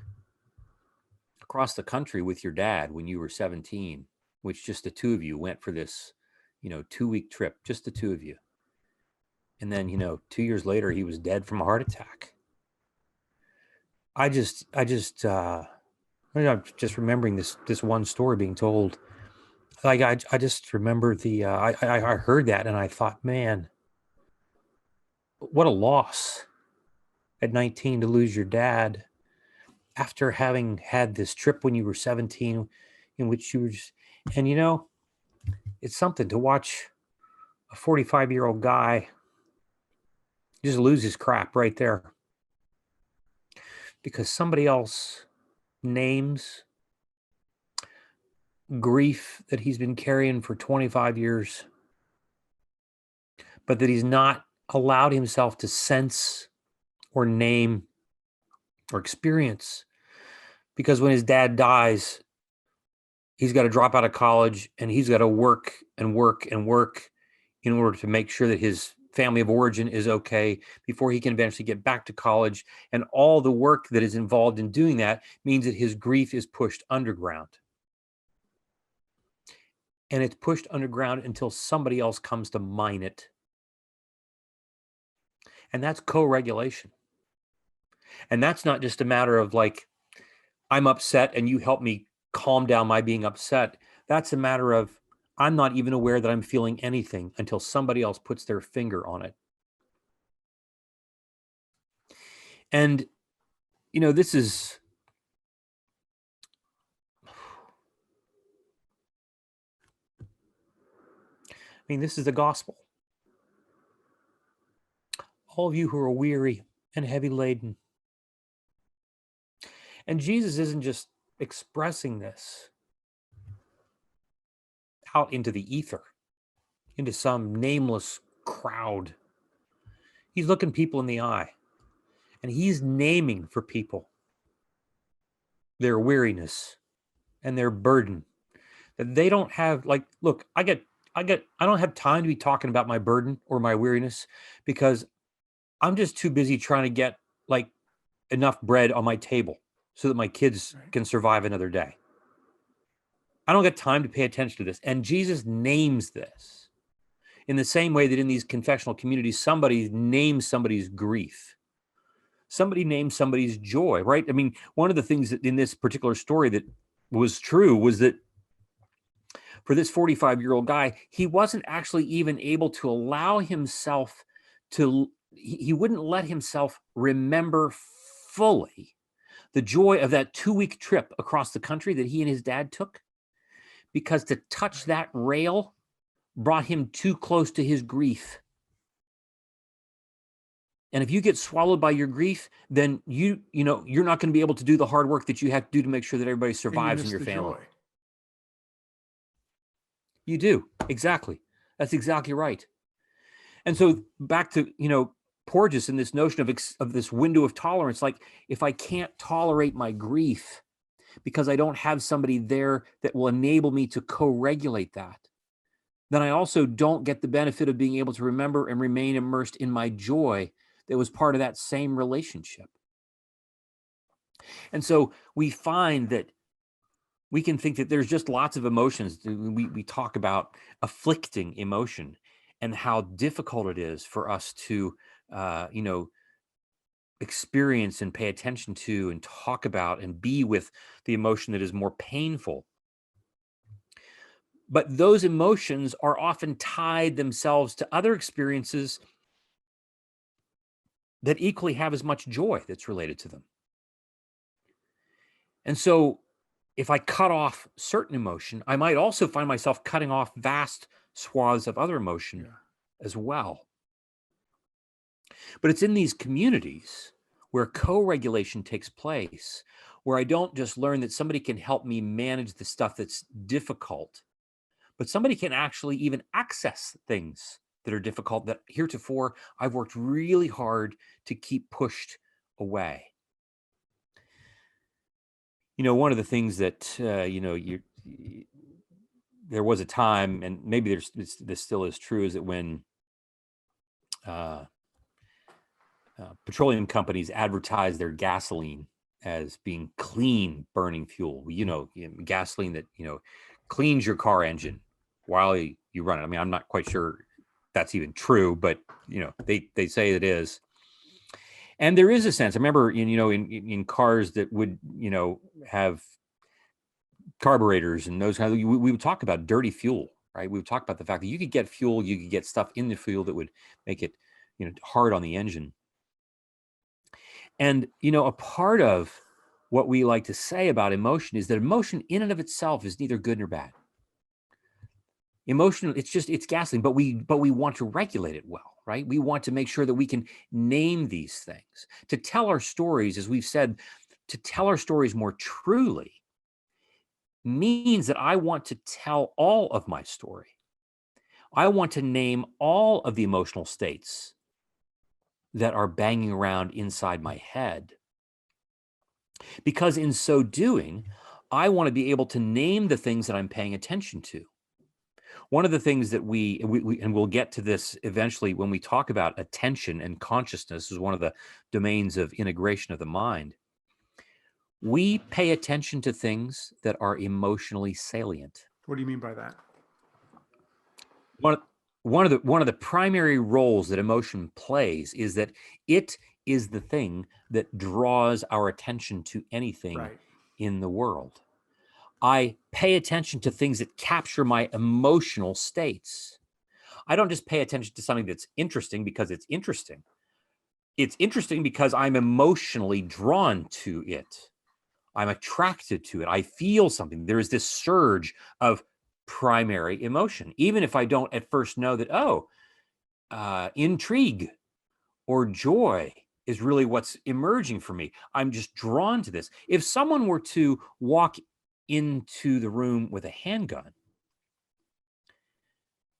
across the country with your dad when you were 17, which just the two of you went for this, 2-week trip, just the two of you. And then, 2 years later, he was dead from a heart attack. I'm just remembering this one story being told. Like, I just remember I heard that and I thought, man, what a loss at 19 to lose your dad after having had this trip when you were 17, in which you were just, and it's something to watch a 45-year-old guy just lose his crap right there because somebody else names grief that he's been carrying for 25 years, but that he's not allowed himself to sense or name or experience, because when his dad dies, he's got to drop out of college and he's got to work and work and work in order to make sure that his family of origin is okay before he can eventually get back to college. And all the work that is involved in doing that means that his grief is pushed underground. And it's pushed underground until somebody else comes to mine it. And that's co-regulation. And that's not just a matter of like, I'm upset and you help me calm down my being upset. That's a matter of, I'm not even aware that I'm feeling anything until somebody else puts their finger on it. And, this is, this is the gospel. All of you who are weary and heavy laden. And Jesus isn't just expressing this out into the ether, into some nameless crowd. He's looking people in the eye, and he's naming for people their weariness and their burden, that they don't have. Like, look, I don't have time to be talking about my burden or my weariness, because I'm just too busy trying to get like enough bread on my table so that my kids can survive another day. I don't get time to pay attention to this. And Jesus names this in the same way that in these confessional communities, somebody names somebody's grief. Somebody names somebody's joy, right? I mean, one of the things that in this particular story that was true was that for this 45-year-old guy, he wasn't actually even able to allow himself to, he wouldn't let himself remember fully the joy of that 2-week trip across the country that he and his dad took, because to touch that rail brought him too close to his grief. And if you get swallowed by your grief, then you're not going to be able to do the hard work that you have to do to make sure that everybody survives in your family. Joy. You do. Exactly. That's exactly right. And so back to, Porges and this notion of this window of tolerance, like if I can't tolerate my grief because I don't have somebody there that will enable me to co-regulate that, then I also don't get the benefit of being able to remember and remain immersed in my joy that was part of that same relationship. And so we find that we can think that there's just lots of emotions. We talk about afflicting emotion and how difficult it is for us to, experience and pay attention to and talk about and be with the emotion that is more painful. But those emotions are often tied themselves to other experiences that equally have as much joy that's related to them. And so if I cut off certain emotion, I might also find myself cutting off vast swaths of other emotion as well. But it's in these communities where co-regulation takes place, where I don't just learn that somebody can help me manage the stuff that's difficult, but somebody can actually even access things that are difficult that heretofore I've worked really hard to keep pushed away. One of the things that, there was a time, and maybe this still is true, is that when petroleum companies advertise their gasoline as being clean burning fuel, gasoline that, cleans your car engine while you run it. I mean, I'm not quite sure that's even true, but, they say it is. And there is a sense, I remember in cars that would, have carburetors and those kind of, we would talk about dirty fuel, right? We would talk about the fact that you could get fuel, you could get stuff in the fuel that would make it, hard on the engine. And, a part of what we like to say about emotion is that emotion in and of itself is neither good nor bad. Emotion, it's gasoline, but we want to regulate it well, right? We want to make sure that we can name these things. To tell our stories, as we've said, to tell our stories more truly means that I want to tell all of my story. I want to name all of the emotional states that are banging around inside my head. Because in so doing, I want to be able to name the things that I'm paying attention to. One of the things that and we'll get to this eventually when we talk about attention and consciousness is one of the domains of integration of the mind. We pay attention to things that are emotionally salient. What do you mean by that? One of the primary roles that emotion plays is that it is the thing that draws our attention to anything Right. in the world. I pay attention to things that capture my emotional states. I don't just pay attention to something that's interesting because it's interesting. It's interesting because I'm emotionally drawn to it. I'm attracted to it. I feel something. There is this surge of primary emotion, even if I don't at first know that, intrigue or joy is really what's emerging for me. I'm just drawn to this. If someone were to walk into the room with a handgun,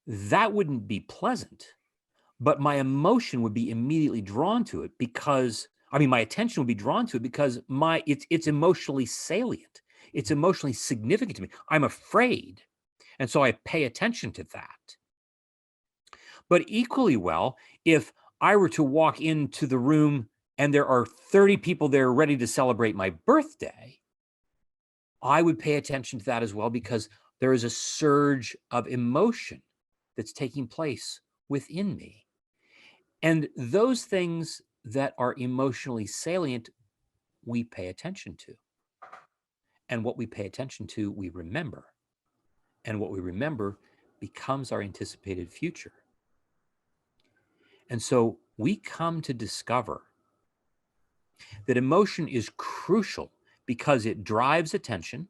that wouldn't be pleasant, but my emotion would be immediately drawn to it because, my attention would be drawn to it because it's emotionally salient. It's emotionally significant to me. I'm afraid. And so I pay attention to that. But equally well, if I were to walk into the room and there are 30 people there ready to celebrate my birthday, I would pay attention to that as well because there is a surge of emotion that's taking place within me. And those things that are emotionally salient, we pay attention to. And what we pay attention to, we remember. And what we remember becomes our anticipated future. And so we come to discover that emotion is crucial because it drives attention,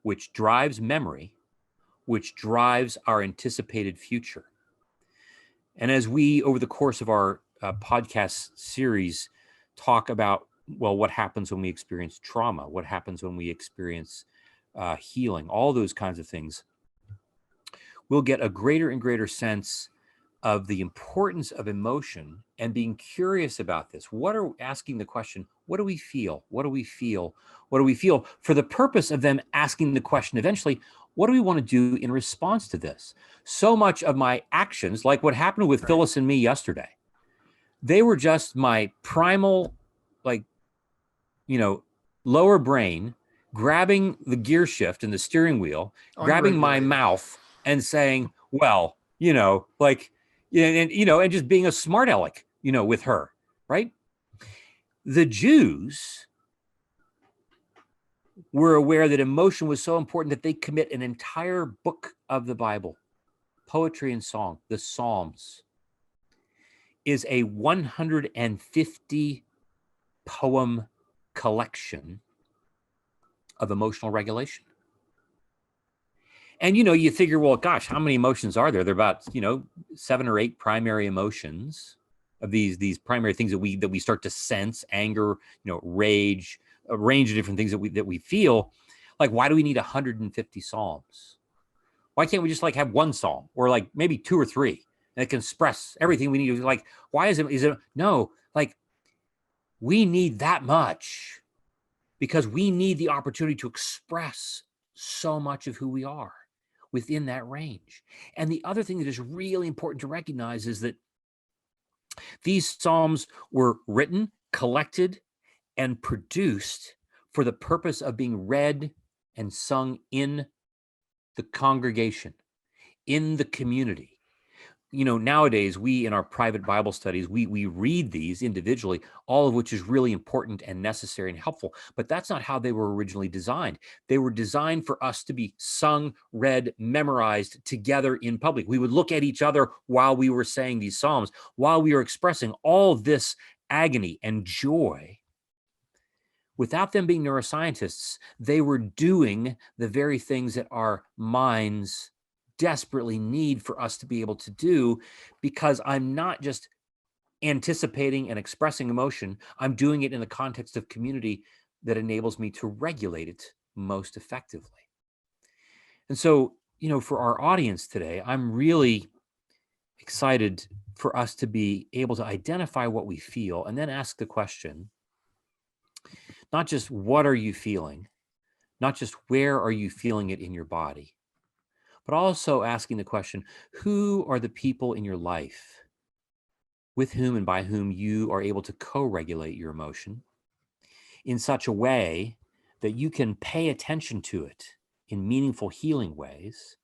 which drives memory, which drives our anticipated future. And as we, over the course of our podcast series, talk about, well, what happens when we experience trauma, what happens when we experience healing, all those kinds of things, we'll get a greater and greater sense of the importance of emotion and being curious about this. Asking the question, what do we feel? What do we feel? What do we feel? For the purpose of them asking the question eventually, what do we want to do in response to this? So much of my actions, like what happened with Phyllis and me yesterday, they were just my primal, lower brain grabbing the gear shift and the steering wheel, grabbing my mouth and saying, well, and just being a smart aleck, with her, right? The Jews were aware that emotion was so important that they commit an entire book of the Bible, poetry and song. The Psalms is a 150 poem collection of emotional regulation. And, you figure, well, gosh, how many emotions are there? There are about, 7 or 8 primary emotions of these primary things that we start to sense: anger, rage, a range of different things that we feel. Like, why do we need 150 Psalms? Why can't we just have one Psalm or maybe 2 or 3 that can express everything we need? Why is it no, we need that much because we need the opportunity to express so much of who we are within that range. And the other thing that is really important to recognize is that these Psalms were written, collected, and produced for the purpose of being read and sung in the congregation, in the community. Nowadays, we, in our private Bible studies, we read these individually, all of which is really important and necessary and helpful. But that's not how they were originally designed. They were designed for us to be sung, read, memorized together in public. We would look at each other while we were saying these Psalms, while we were expressing all this agony and joy. Without them being neuroscientists, they were doing the very things that our minds desperately need for us to be able to do, because I'm not just anticipating and expressing emotion. I'm doing it in the context of community that enables me to regulate it most effectively. And so, for our audience today, I'm really excited for us to be able to identify what we feel and then ask the question, not just what are you feeling, not just where are you feeling it in your body, but also asking the question, who are the people in your life with whom and by whom you are able to co-regulate your emotion in such a way that you can pay attention to it in meaningful, healing ways,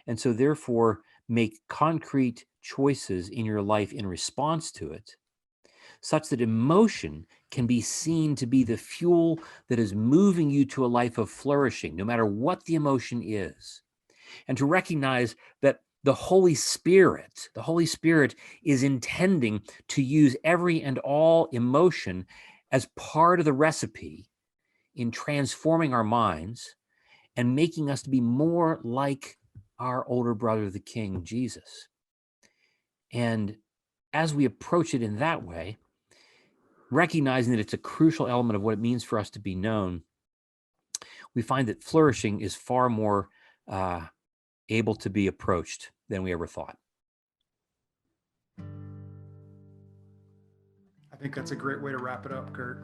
and so therefore make concrete choices in your life in response to it, such that emotion can be seen to be the fuel that is moving you to a life of flourishing, no matter what the emotion is. And to recognize that the Holy Spirit is intending to use every and all emotion as part of the recipe in transforming our minds and making us to be more like our older brother, the King, Jesus. And as we approach it in that way, recognizing that it's a crucial element of what it means for us to be known, we find that flourishing is far more able to be approached than we ever thought. I think that's a great way to wrap it up, Kurt.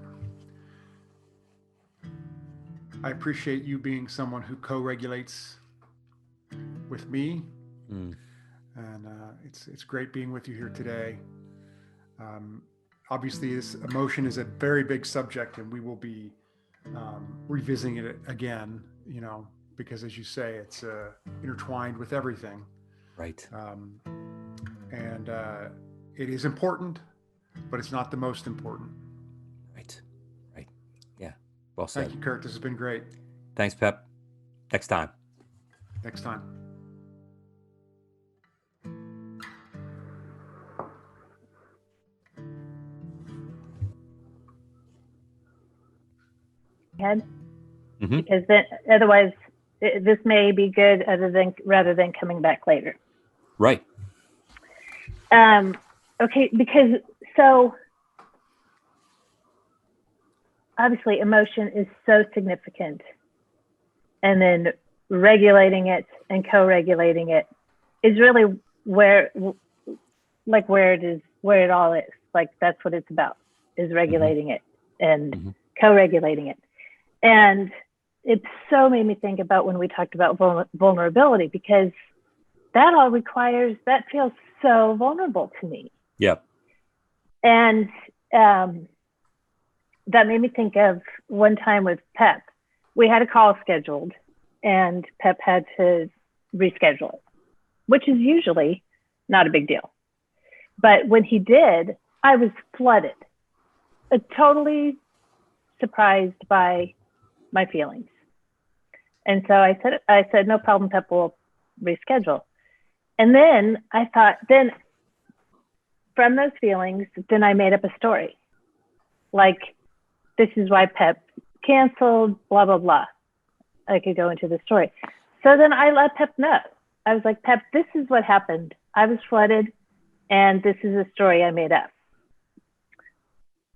I appreciate you being someone who co-regulates with me, and it's great being with you here today. Obviously, this emotion is a very big subject, and we will be revisiting it again. Because as you say, it's intertwined with everything. Right. And it is important, but it's not the most important. Right. Yeah. Well said. Thank you, Kurt. This has been great. Thanks, Pep. Next time. Next time. Because then otherwise this may be good rather than coming back later. Right. Okay, because so obviously emotion is so significant, and then regulating it and co-regulating it is really where it all is. Like, that's what it's about, is regulating it and co-regulating it. And it so made me think about when we talked about vulnerability, because that feels so vulnerable to me. Yep. And that made me think of one time with Pep. We had a call scheduled and Pep had to reschedule it, which is usually not a big deal. But when he did, I was flooded, totally surprised by my feelings. And so I said, no problem, Pep, will reschedule. And then I thought, from those feelings, then I made up a story. Like, this is why Pep canceled, blah, blah, blah. I could go into the story. So then I let Pep know. I was like, Pep, this is what happened. I was flooded, and this is a story I made up.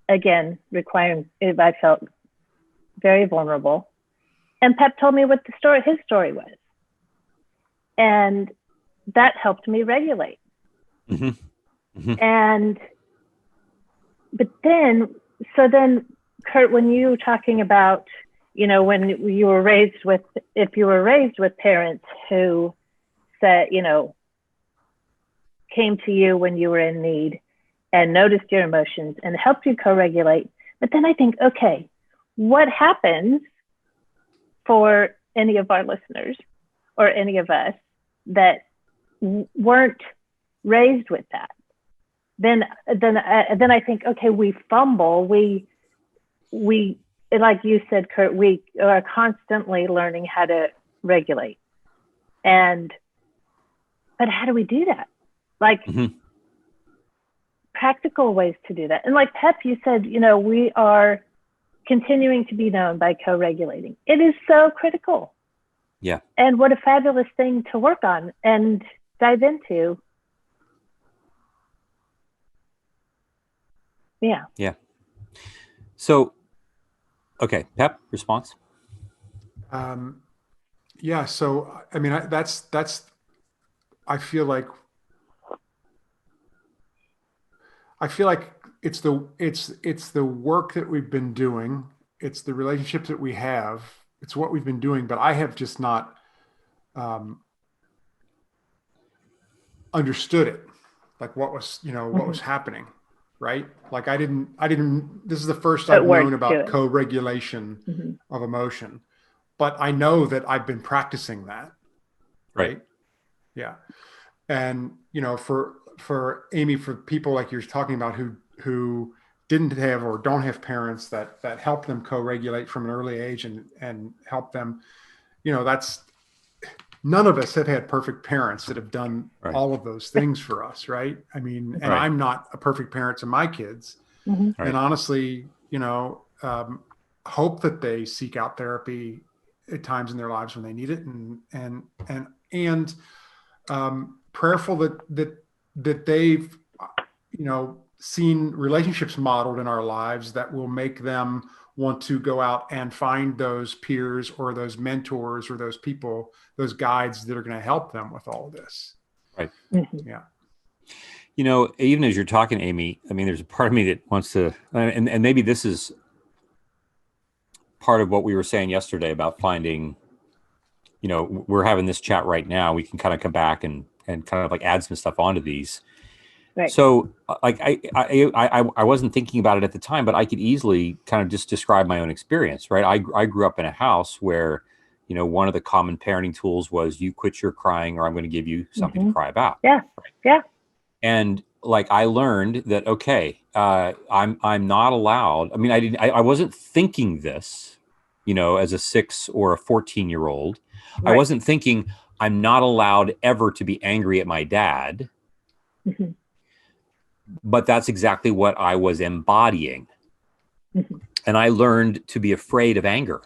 Again, I felt very vulnerable. And Pep told me what his story was. And that helped me regulate. But then, Kurt, when you were talking about, when you were if you were raised with parents who said, came to you when you were in need and noticed your emotions and helped you co-regulate. But then I think, okay, what happens for any of our listeners or any of us that weren't raised with that? Then I think, okay, we fumble. We like you said, Kurt, we are constantly learning how to regulate. But how do we do that? Like, practical ways to do that. And like Pep, you said, we are continuing to be known by co-regulating. It is so critical. Yeah. And what a fabulous thing to work on and dive into. Yeah. Yeah. So, okay, Pep, response? Yeah. So, I mean, I feel like it's the work that we've been doing. It's the relationships that we have. It's what we've been doing, but I have just not understood it, like what was, what was happening, right? Like I didn't, this is the first I've known about co-regulation of emotion, but I know that I've been practicing that. Right. Yeah. And, for Amy, for people like you're talking about who didn't have or don't have parents that help them co-regulate from an early age and help them, that's, none of us have had perfect parents that have done all of those things for us. Right. I mean, and I'm not a perfect parent to my kids. And honestly, hope that they seek out therapy at times in their lives when they need it, and prayerful that they've, seen relationships modeled in our lives that will make them want to go out and find those peers or those mentors or those people, those guides that are going to help them with all of this. Right. Yeah. Even as you're talking, Amy, I mean, there's a part of me that wants to, and maybe this is part of what we were saying yesterday about finding, we're having this chat right now. We can kind of come back and kind of like add some stuff onto these. Right. So like I wasn't thinking about it at the time, but I could easily kind of just describe my own experience, right? I grew up in a house where, one of the common parenting tools was you quit your crying or I'm going to give you something to cry about. Yeah. Right? Yeah. And like I learned that, okay, I'm not allowed. I mean, I wasn't thinking this, as a 6 or a 14-year-old. Right. I wasn't thinking I'm not allowed ever to be angry at my dad. But that's exactly what I was embodying. And I learned to be afraid of anger.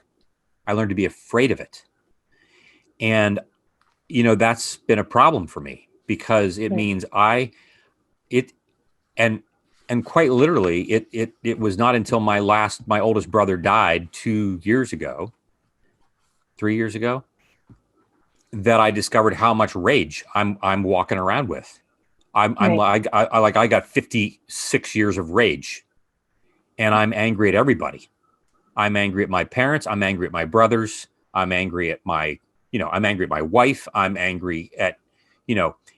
I learned to be afraid of it. And, that's been a problem for me because it means and quite literally, it was not until my oldest brother died 3 years ago, that I discovered how much rage I'm walking around with. I got 56 years of rage, and I'm angry at everybody. I'm angry at my parents. I'm angry at my brothers. I'm angry at I'm angry at my wife. I'm angry at,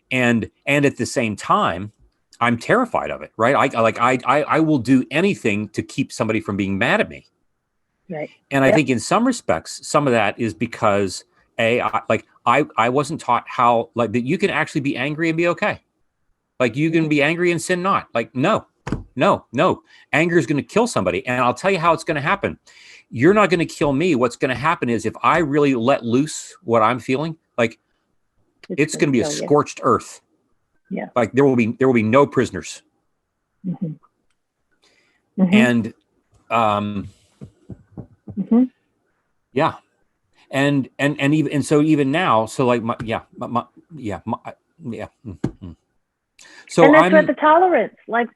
and at the same time, I'm terrified of it. Right. I will do anything to keep somebody from being mad at me. Right. And I think in some respects, some of that is because I wasn't taught how, like, that you can actually be angry and be okay. Like you can be angry and sin not. Like, no. Anger is going to kill somebody. And I'll tell you how it's going to happen. You're not going to kill me. What's going to happen is if I really let loose what I'm feeling, like it's going to be a scorched earth. Yeah. Like there will be no prisoners. And, yeah. And even now, so like, So and that's what the tolerance, like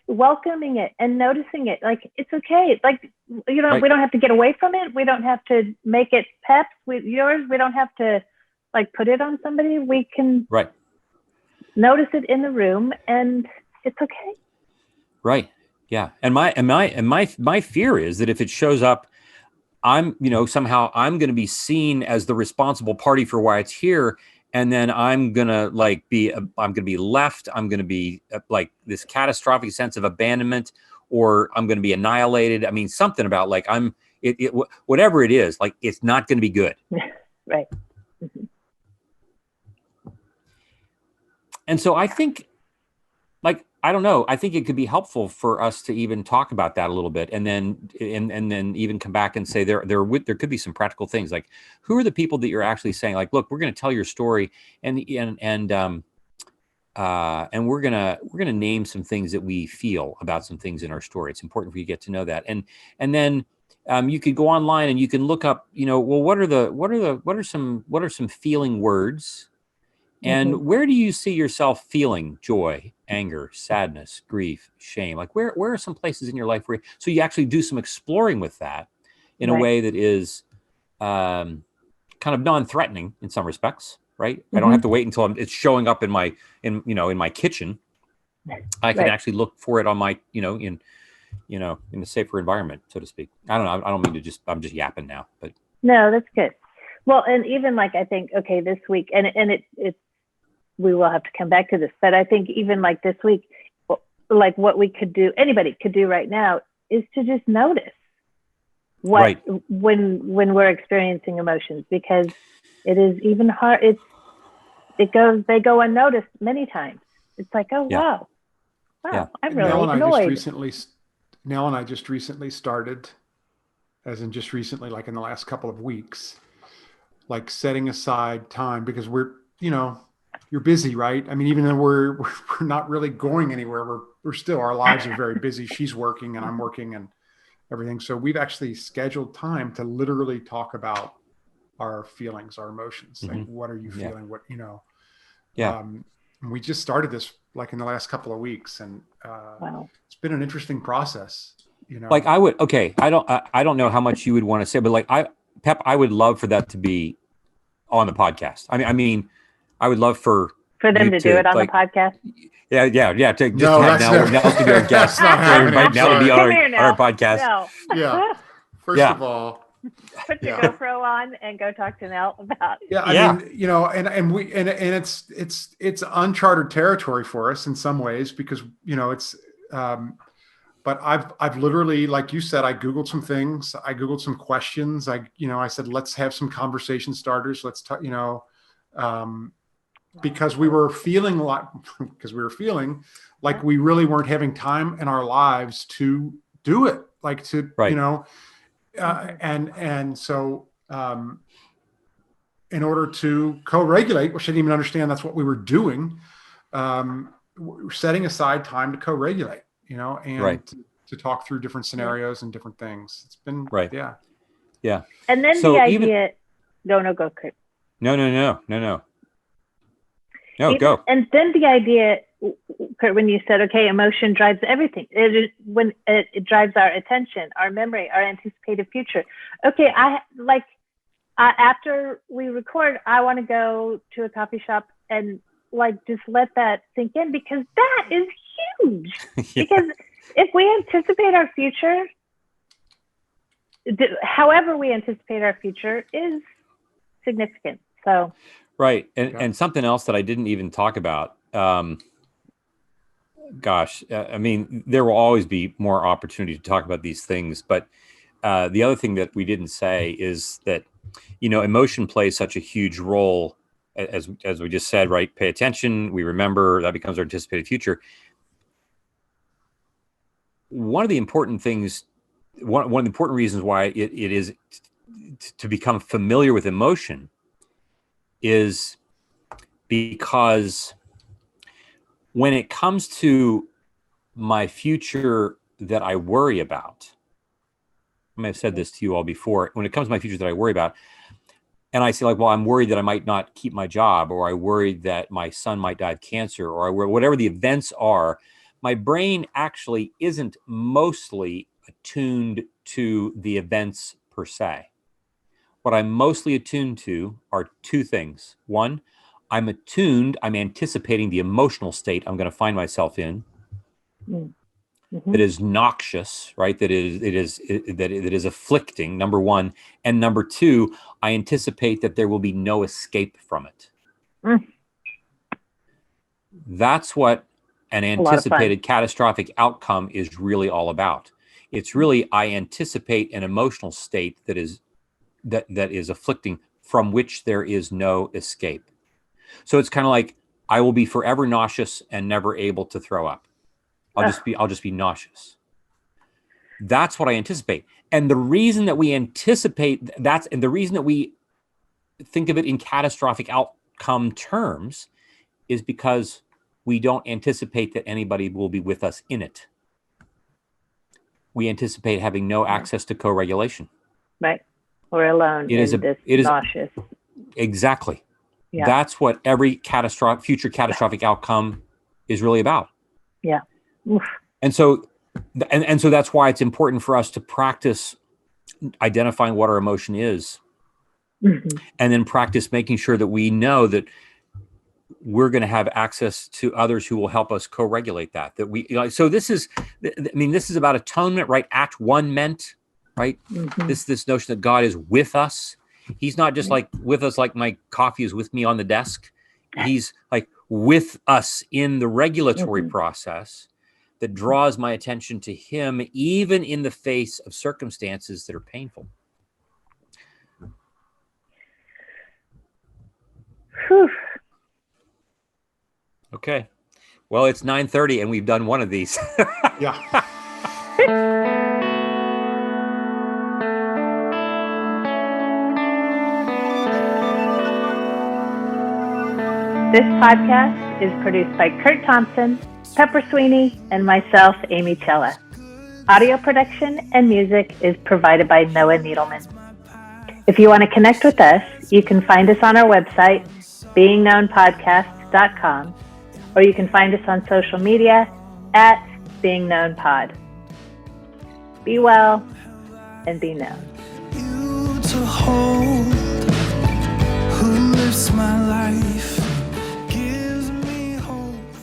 welcoming it and noticing it, like it's okay. Like, we don't have to get away from it. We don't have to make it pep with yours. We don't have to like put it on somebody. We can notice it in the room and it's okay. Right. Yeah. And my fear is that if it shows up, I'm, somehow I'm going to be seen as the responsible party for why it's here. And then I'm going to be left. I'm going to be like this catastrophic sense of abandonment, or I'm going to be annihilated. I mean, something about like, whatever it is, like, it's not going to be good. Right. And so I think, like, I don't know, I think it could be helpful for us to even talk about that a little bit, and then even come back and say there could be some practical things, like who are the people that you're actually saying, like, look, we're going to tell your story, and we're gonna name some things that we feel about some things in our story. It's important for you to get to know that, and then you could go online and you can look up, well, what are some feeling words. And where do you see yourself feeling joy, anger, sadness, grief, shame? Like where are some places in your life so you actually do some exploring with that in a way that is kind of non-threatening in some respects, right? I don't have to wait until it's showing up in my kitchen. I can actually look for it on my, in a safer environment, so to speak. I don't know. I don't mean to I'm just yapping now, but. No, that's good. Well, and even like, I think, okay, this week, and it's we will have to come back to this. But I think even like this week, like what we could do, anybody could do right now, is to just notice what when we're experiencing emotions, because it is even hard. They go unnoticed many times. It's like, oh wow, I'm really annoyed. Nell and I just recently started, as in just recently, like in the last couple of weeks, like setting aside time, because you're busy, right? I mean, even though we're not really going anywhere, we're still, our lives are very busy. She's working and I'm working and everything. So we've actually scheduled time to literally talk about our feelings, our emotions. Like, what are you feeling? What, we just started this like in the last couple of weeks, and it's been an interesting process. Like I don't know how much you would want to say, but like Pep, I would love for that to be on the podcast. I mean, I would love for them to do it on the podcast. Yeah. To have Nell to be our guest. Nell to be on our podcast. No. Yeah. First of all, put your GoPro on and go talk to Nell about it. I mean, and it's uncharted territory for us in some ways, because it's but I've literally, like you said, I Googled some things, I Googled some questions, I said, let's have some conversation starters, let's talk, because we were feeling like we really weren't having time in our lives to do it, like to and so in order to co-regulate, which I didn't even understand that's what we were doing, we're setting aside time to co-regulate, and to talk through different scenarios and different things. It's been yeah. And then the idea, go Kurt. No, go. And then the idea, Kurt, when you said, okay, emotion drives everything. It drives our attention, our memory, our anticipated future. Okay, after we record, I want to go to a coffee shop and just let that sink in, because that is huge. Because if we anticipate our future, however we anticipate our future is significant. So. Right. And something else that I didn't even talk about, I mean, there will always be more opportunity to talk about these things. But the other thing that we didn't say is that, emotion plays such a huge role, as we just said, right? Pay attention. We remember, that becomes our anticipated future. One of the important things, one of the important reasons why it is to become familiar with emotion is because when it comes to my future that I worry about, I may have said this to you all before, when it comes to my future that I worry about, and I say like, well, I'm worried that I might not keep my job, or I worry that my son might die of cancer, or I worry, whatever the events are, my brain actually isn't mostly attuned to the events per se. What I'm mostly attuned to are two things. One, I'm anticipating the emotional state I'm going to find myself in. That is noxious, right? That it is afflicting, number one. And number two, I anticipate that there will be no escape from it. That's what an anticipated catastrophic outcome is really all about. It's really, I anticipate an emotional state that is afflicting, from which there is no escape. So it's kind of like, I will be forever nauseous and never able to throw up. I'll just be nauseous. That's what I anticipate. And the reason that we anticipate that, and the reason that we think of it in catastrophic outcome terms, is because we don't anticipate that anybody will be with us in it. We anticipate having no access to co-regulation. Right. We're alone. It is nauseous. Exactly. Yeah. That's what every future catastrophic outcome is really about. Yeah. Oof. And so that's why it's important for us to practice identifying what our emotion is, and then practice making sure that we know that we're going to have access to others who will help us co-regulate that. So this is about atonement, right? Act 1 meant, right? This notion that God is with us. He's not just like with us, like my coffee is with me on the desk. He's like with us in the regulatory Mm-hmm. process that draws my attention to him, even in the face of circumstances that are painful. Whew. Okay. Well, it's 9:30 and we've done one of these. Yeah. This podcast is produced by Kurt Thompson, Pepper Sweeney, and myself, Amy Chella. Audio production and music is provided by Noah Needleman. If you want to connect with us, you can find us on our website, beingknownpodcast.com, or you can find us on social media at beingknownpod. Be well and be known. You to hold, who lifts my life.